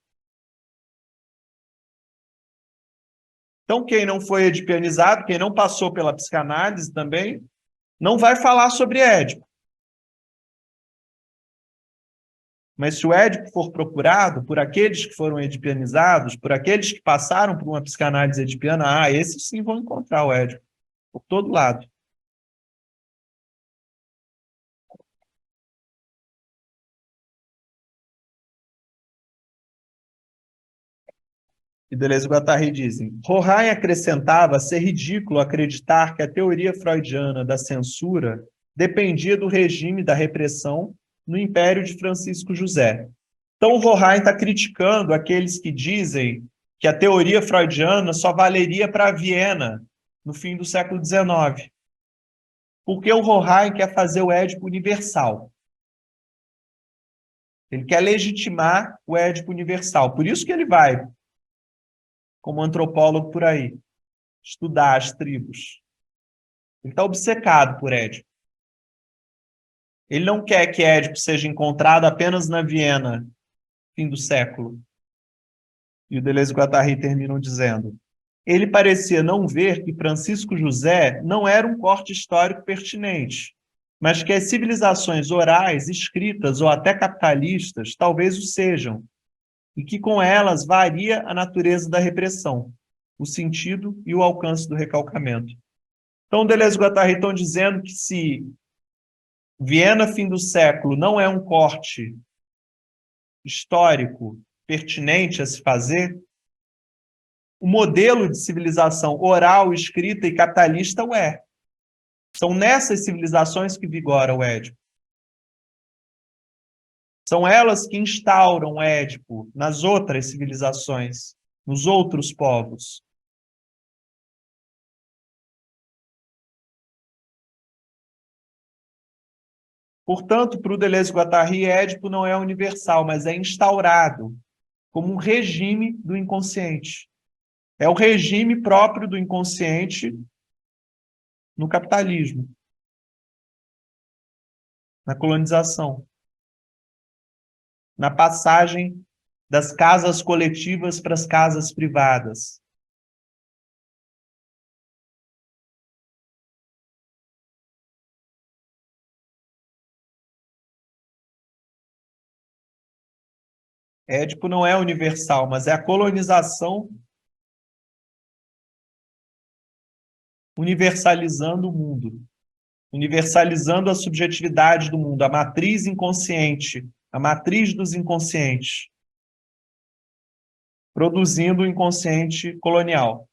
S1: Então quem não foi edipianizado, quem não passou pela psicanálise também, não vai falar sobre Édipo. Mas se o Édipo for procurado por aqueles que foram edipianizados, por aqueles que passaram por uma psicanálise edipiana, esses sim vão encontrar o Édipo, por todo lado. E Deleuze e Guattari dizem, Rohain acrescentava ser ridículo acreditar que a teoria freudiana da censura dependia do regime da repressão no Império de Francisco José. Então, Rohain está criticando aqueles que dizem que a teoria freudiana só valeria para Viena no fim do século XIX. Porque o Rohain quer fazer o Édipo universal. Ele quer legitimar o Édipo universal. Por isso que ele vai, como antropólogo por aí, estudar as tribos. Ele está obcecado por Édipo. Ele não quer que Édipo seja encontrado apenas na Viena, fim do século. E o Deleuze e o Guattari terminam dizendo, ele parecia não ver que Francisco José não era um corte histórico pertinente, mas que as civilizações orais, escritas ou até capitalistas talvez o sejam, e que com elas varia a natureza da repressão, o sentido e o alcance do recalcamento. Então, Deleuze e Guattari estão dizendo que se Viena, fim do século, não é um corte histórico pertinente a se fazer, o modelo de civilização oral, escrita e capitalista o é. São nessas civilizações que vigora o Édipo. São elas que instauram o Édipo nas outras civilizações, nos outros povos. Portanto, para o Deleuze e Guattari, Édipo não é universal, mas é instaurado como um regime do inconsciente. É o regime próprio do inconsciente no capitalismo, na colonização, na passagem das casas coletivas para as casas privadas. Édipo não é universal, mas é a colonização universalizando o mundo, universalizando a subjetividade do mundo, a matriz inconsciente, a matriz dos inconscientes, produzindo o inconsciente colonial.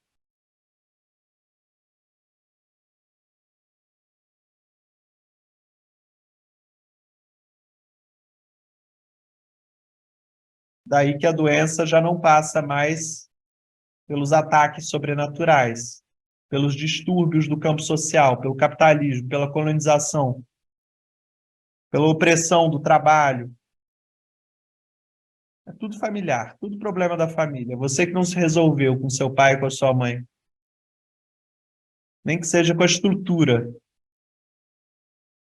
S1: Daí que a doença já não passa mais pelos ataques sobrenaturais, pelos distúrbios do campo social, pelo capitalismo, pela colonização, pela opressão do trabalho. É tudo familiar, tudo problema da família. Você que não se resolveu com seu pai e com a sua mãe. Nem que seja com a estrutura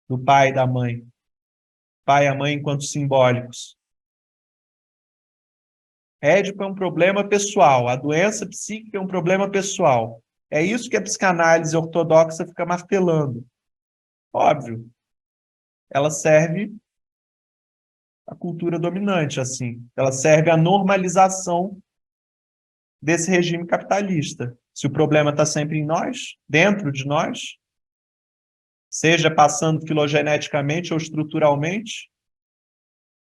S1: do pai e da mãe. Pai e a mãe enquanto simbólicos. Édipo é um problema pessoal, a doença psíquica é um problema pessoal. É isso que a psicanálise ortodoxa fica martelando. Óbvio, ela serve à cultura dominante, assim. Ela serve à normalização desse regime capitalista. Se o problema está sempre em nós, dentro de nós, seja passando filogeneticamente ou estruturalmente,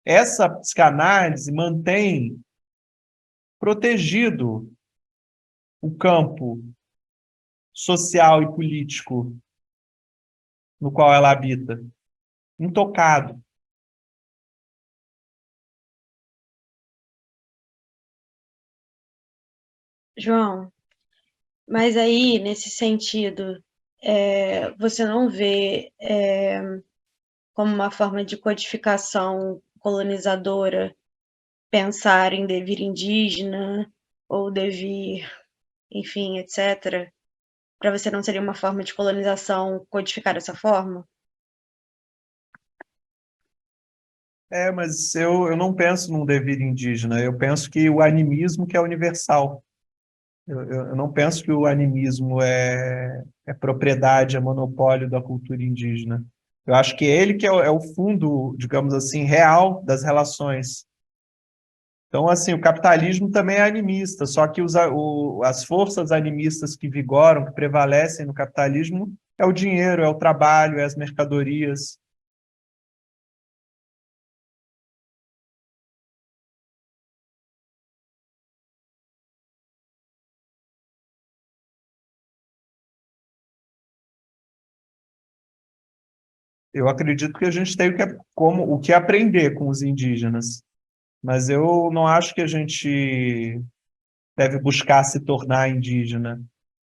S1: essa psicanálise mantém protegido o campo social e político no qual ela habita, intocado.
S4: João, mas aí, nesse sentido, você não vê como uma forma de codificação colonizadora pensar em devir indígena ou devir, enfim, etc., Para você não seria uma forma de colonização codificar dessa forma?
S1: Mas eu não penso num devir indígena, eu penso que o animismo que é universal. Eu não penso que o animismo é propriedade, é monopólio da cultura indígena. Eu acho que ele que é o fundo, digamos assim, real das relações. Então, assim, o capitalismo também é animista, só que as forças animistas que vigoram, que prevalecem no capitalismo, é o dinheiro, é o trabalho, é as mercadorias. Eu acredito que a gente tem o que aprender com os indígenas, mas eu não acho que a gente deve buscar se tornar indígena,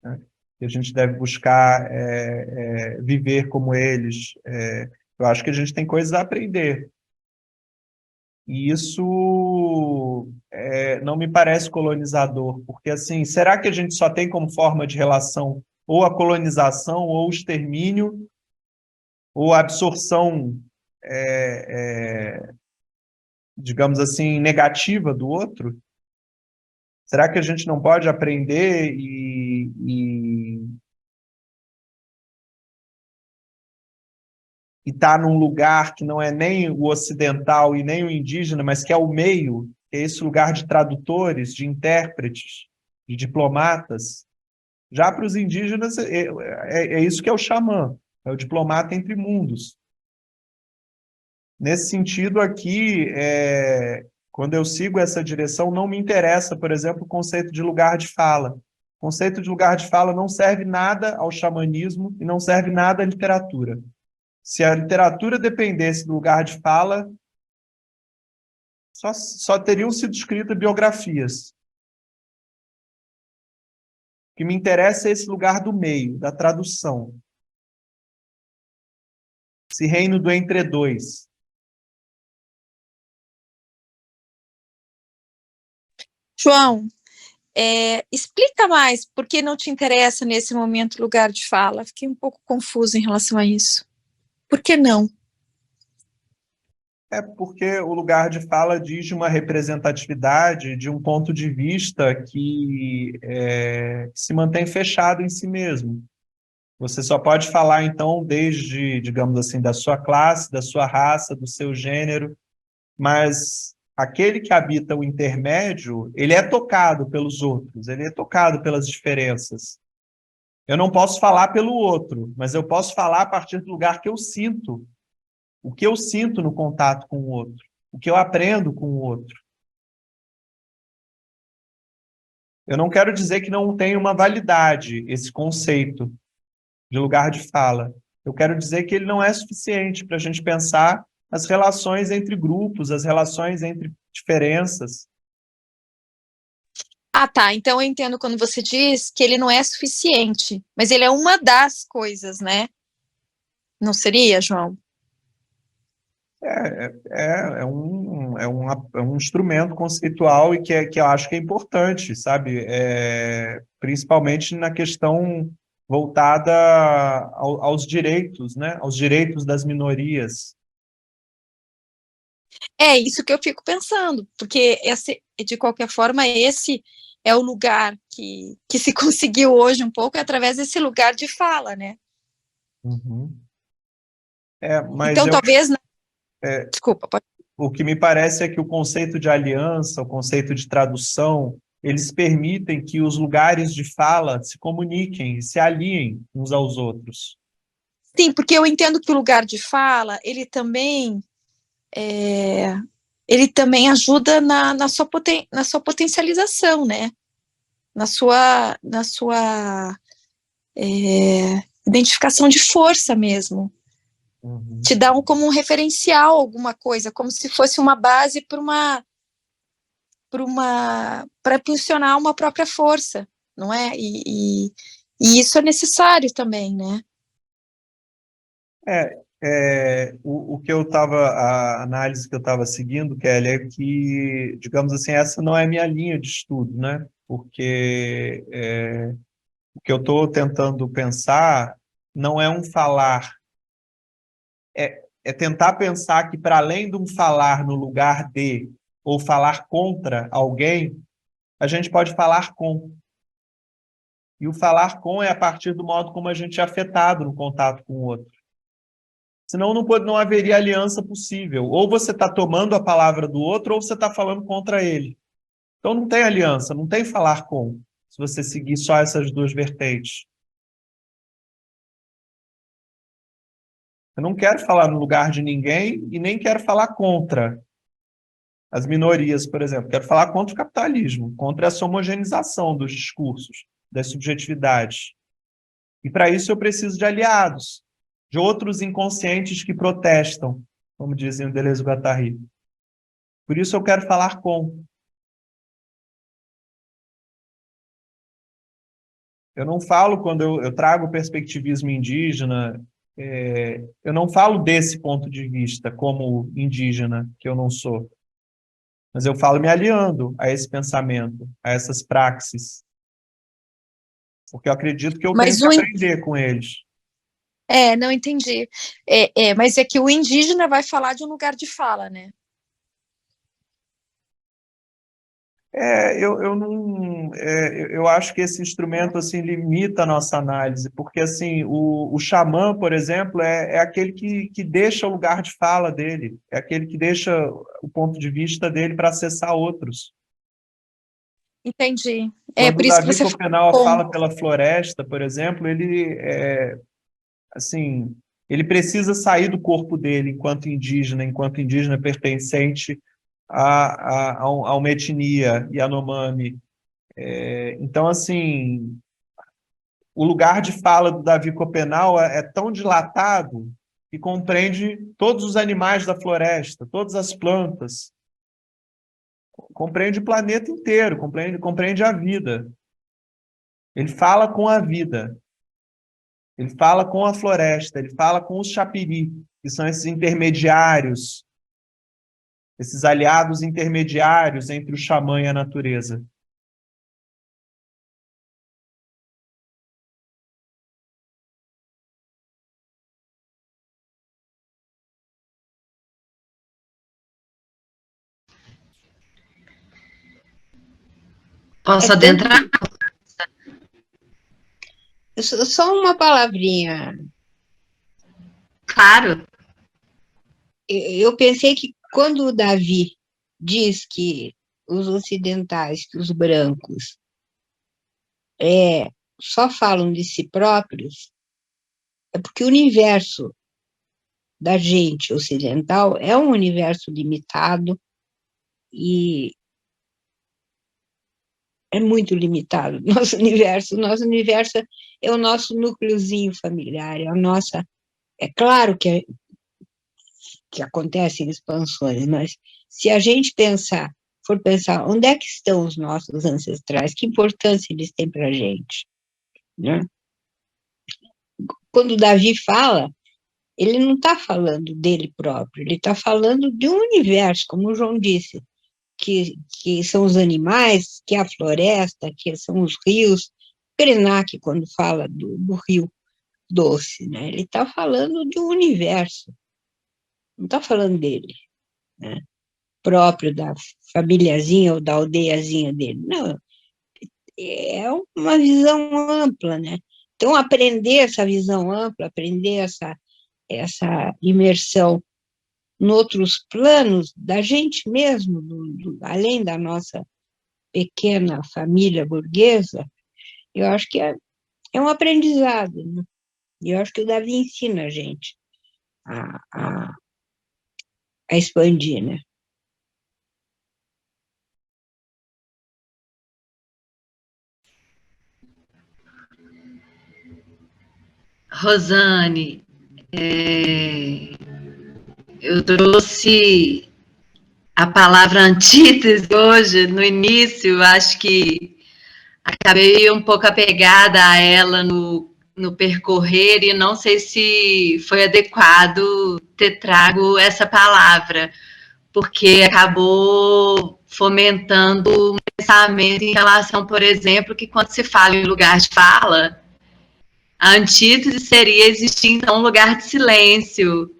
S1: né? Que a gente deve buscar viver como eles. Eu acho que a gente tem coisas a aprender. E isso não me parece colonizador, porque assim, será que a gente só tem como forma de relação ou a colonização, ou o extermínio, ou a absorção, digamos assim, negativa do outro? Será que a gente não pode aprender e estar num lugar que não é nem o ocidental e nem o indígena, mas que é o meio, que é esse lugar de tradutores, de intérpretes, de diplomatas? Já para os indígenas, é isso que é o xamã, é o diplomata entre mundos. Nesse sentido aqui, quando eu sigo essa direção, não me interessa, por exemplo, o conceito de lugar de fala. O conceito de lugar de fala não serve nada ao xamanismo e não serve nada à literatura. Se a literatura dependesse do lugar de fala, só teriam sido escritas biografias. O que me interessa é esse lugar do meio, da tradução. Esse reino do entre dois.
S6: João, explica mais por que não te interessa nesse momento lugar de fala. Fiquei um pouco confusa em relação a isso. Por que não?
S1: É porque o lugar de fala diz de uma representatividade, de um ponto de vista que se mantém fechado em si mesmo. Você só pode falar, então, desde, digamos assim, da sua classe, da sua raça, do seu gênero, mas aquele que habita o intermédio, ele é tocado pelos outros, ele é tocado pelas diferenças. Eu não posso falar pelo outro, mas eu posso falar a partir do lugar que eu sinto, o que eu sinto no contato com o outro, o que eu aprendo com o outro. Eu não quero dizer que não tem uma validade esse conceito de lugar de fala. Eu quero dizer que ele não é suficiente para a gente pensar as relações entre grupos, as relações entre diferenças.
S6: Ah, tá. Então eu entendo quando você diz que ele não é suficiente, mas ele é uma das coisas, né? Não seria, João?
S1: É um instrumento conceitual e que eu acho que é importante, sabe? Principalmente na questão voltada aos direitos, né? Aos direitos das minorias.
S6: É isso que eu fico pensando, porque de qualquer forma, esse é o lugar que se conseguiu hoje um pouco, é através desse lugar de fala, né?
S1: Uhum. Mas
S6: Então, talvez...
S1: é,
S6: Desculpa, pode...
S1: o que me parece é que o conceito de aliança, o conceito de tradução, eles permitem que os lugares de fala se comuniquem e se aliem uns aos outros.
S6: Sim, porque eu entendo que o lugar de fala, ele também ajuda na sua potencialização, né? Na sua identificação de força mesmo.
S1: Uhum.
S6: Te dá como um referencial alguma coisa, como se fosse uma base para impulsionar uma própria força, não é? E isso é necessário também, né?
S1: O que eu estava, a análise que eu estava seguindo, Kelly, é que, digamos assim, essa não é a minha linha de estudo, né? Porque O que eu estou tentando pensar não é um falar, é tentar pensar que, para além de um falar no lugar de, ou falar contra alguém, a gente pode falar com. E o falar com é a partir do modo como a gente é afetado no contato com o outro. Senão não haveria aliança possível. Ou você está tomando a palavra do outro, ou você está falando contra ele. Então não tem aliança, não tem falar com, se você seguir só essas duas vertentes. Eu não quero falar no lugar de ninguém e nem quero falar contra as minorias, por exemplo. Quero falar contra o capitalismo, contra essa homogeneização dos discursos, das subjetividades. E para isso eu preciso de aliados, de outros inconscientes que protestam, como dizem o Deleuze e Guattari. Por isso eu quero falar com. Eu não falo, quando eu trago o perspectivismo indígena, eu não falo desse ponto de vista como indígena, que eu não sou. Mas eu falo me aliando a esse pensamento, a essas praxes. Porque eu acredito que eu tenho que aprender com eles.
S6: Não entendi. Mas é que o indígena vai falar de um lugar de fala, né?
S1: Eu acho que esse instrumento assim limita a nossa análise, porque assim o xamã, por exemplo, é aquele que deixa o lugar de fala dele, é aquele que deixa o ponto de vista dele para acessar outros.
S6: Entendi.
S1: Quando
S6: Por
S1: o
S6: isso que
S1: Davi
S6: você
S1: Copenau
S6: falou.
S1: fala pela floresta, por exemplo, ele precisa sair do corpo dele enquanto indígena pertencente a uma etnia Yanomami. Então, assim, o lugar de fala do Davi Copenau é tão dilatado que compreende todos os animais da floresta, todas as plantas, compreende o planeta inteiro, compreende a vida. Ele fala com a vida, ele fala com a floresta, ele fala com os chapiri, que são esses intermediários, esses aliados intermediários entre o xamã e a natureza.
S2: Posso adentrar?
S5: Só uma palavrinha.
S2: Claro.
S5: Eu pensei que quando o Davi diz que os ocidentais, que os brancos, só falam de si próprios, é porque o universo da gente ocidental é um universo limitado e é muito limitado. Nosso universo é o nosso núcleozinho familiar, é claro que acontecem expansões, mas se a gente for pensar onde é que estão os nossos ancestrais, que importância eles têm para a gente, né? Quando o Davi fala, ele não está falando dele próprio, ele está falando de um universo, como o João disse, que são os animais, que é a floresta, que são os rios. Krenak, quando fala do rio doce, né? Ele está falando de um universo, não está falando dele, né? Próprio da famíliazinha ou da aldeiazinha dele. Não, é uma visão ampla, né? Então, aprender essa visão ampla, aprender essa imersão em outros planos da gente mesmo, além da nossa pequena família burguesa, eu acho que é um aprendizado, né? E eu acho que o Davi ensina a gente a expandir, né?
S2: Rosane, eu trouxe a palavra antítese hoje, no início, acho que acabei um pouco apegada a ela no percorrer e não sei se foi adequado ter trago essa palavra, porque acabou fomentando um pensamento em relação, por exemplo, que quando se fala em lugar de fala, a antítese seria existir, então, um lugar de silêncio.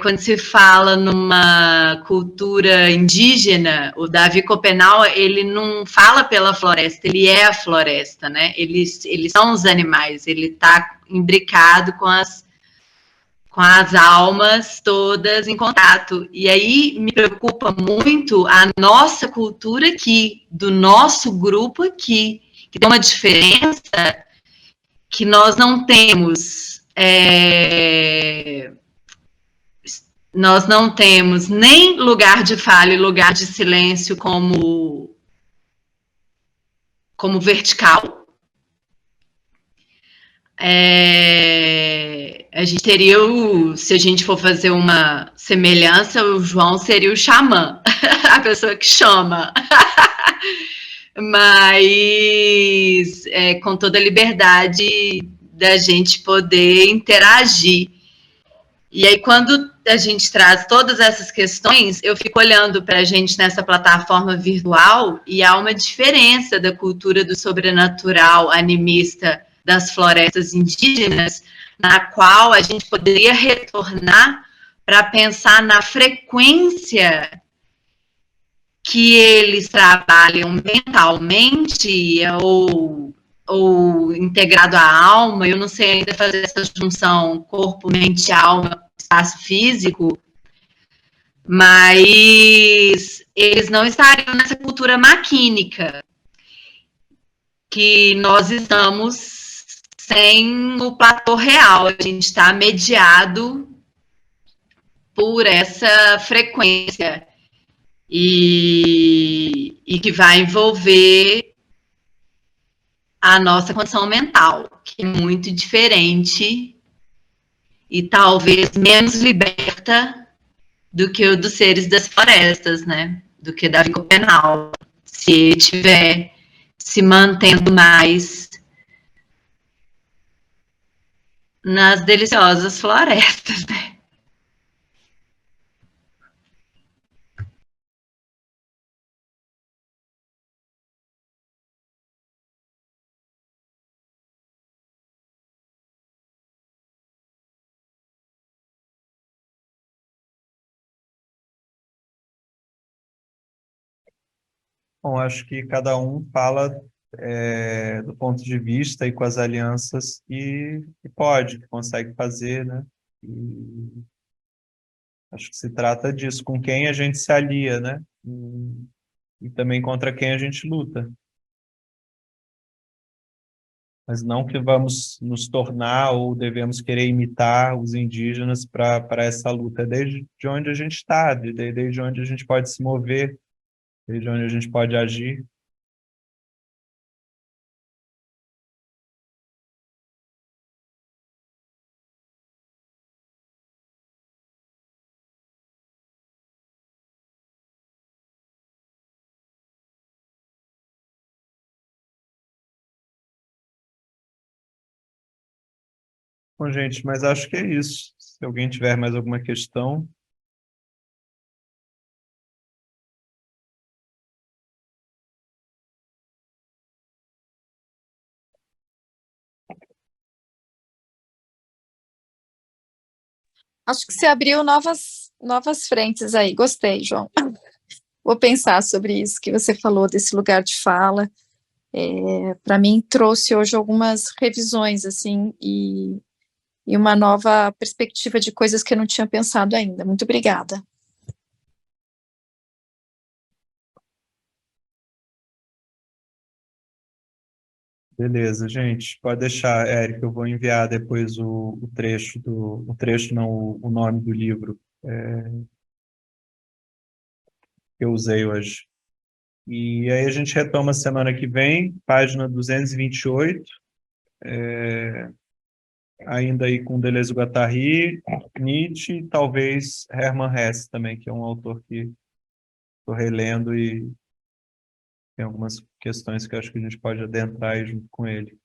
S2: Quando se fala numa cultura indígena, o Davi Copenau, ele não fala pela floresta, ele é a floresta, né? Eles são os animais, ele está imbricado com as almas todas em contato. E aí me preocupa muito a nossa cultura aqui, do nosso grupo aqui, que tem uma diferença que nós não temos. Nós não temos nem lugar de fala e lugar de silêncio como vertical. A gente teria, se a gente for fazer uma semelhança, o João seria o xamã, a pessoa que chama. Mas com toda a liberdade da gente poder interagir. E aí, quando a gente traz todas essas questões, eu fico olhando para a gente nessa plataforma virtual e há uma diferença da cultura do sobrenatural animista das florestas indígenas, na qual a gente poderia retornar para pensar na frequência que eles trabalham mentalmente ou integrado à alma, eu não sei ainda fazer essa junção corpo, mente, alma, espaço físico, mas eles não estariam nessa cultura maquínica que nós estamos sem o platô real, a gente está mediado por essa frequência e que vai envolver a nossa condição mental, que é muito diferente e talvez menos liberta do que o dos seres das florestas, né? Do que Davi Copenau, se ele estiver se mantendo mais nas deliciosas florestas, né?
S1: Bom, acho que cada um fala do ponto de vista e com as alianças que pode, que consegue fazer, né? E acho que se trata disso, com quem a gente se alia, né? E também contra quem a gente luta. Mas não que vamos nos tornar ou devemos querer imitar os indígenas para essa luta. É desde de onde a gente está, desde onde a gente pode se mover, desde onde a gente pode agir. Bom, gente, mas acho que é isso. Se alguém tiver mais alguma questão.
S6: Acho que você abriu novas frentes aí. Gostei, João. Vou pensar sobre isso que você falou, desse lugar de fala. Para mim, trouxe hoje algumas revisões, assim, e uma nova perspectiva de coisas que eu não tinha pensado ainda. Muito obrigada.
S1: Beleza, gente. Pode deixar, Érica, eu vou enviar depois o trecho o trecho não, o nome do livro que eu usei hoje. E aí a gente retoma semana que vem, página 228, ainda aí com Deleuze e Guattari, Nietzsche e talvez Hermann Hesse também, que é um autor que estou relendo e tem algumas questões que eu acho que a gente pode adentrar aí junto com ele.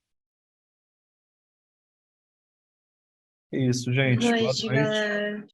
S1: É isso, gente.
S4: Boa
S1: Boa
S4: noite,
S1: noite.
S4: galera.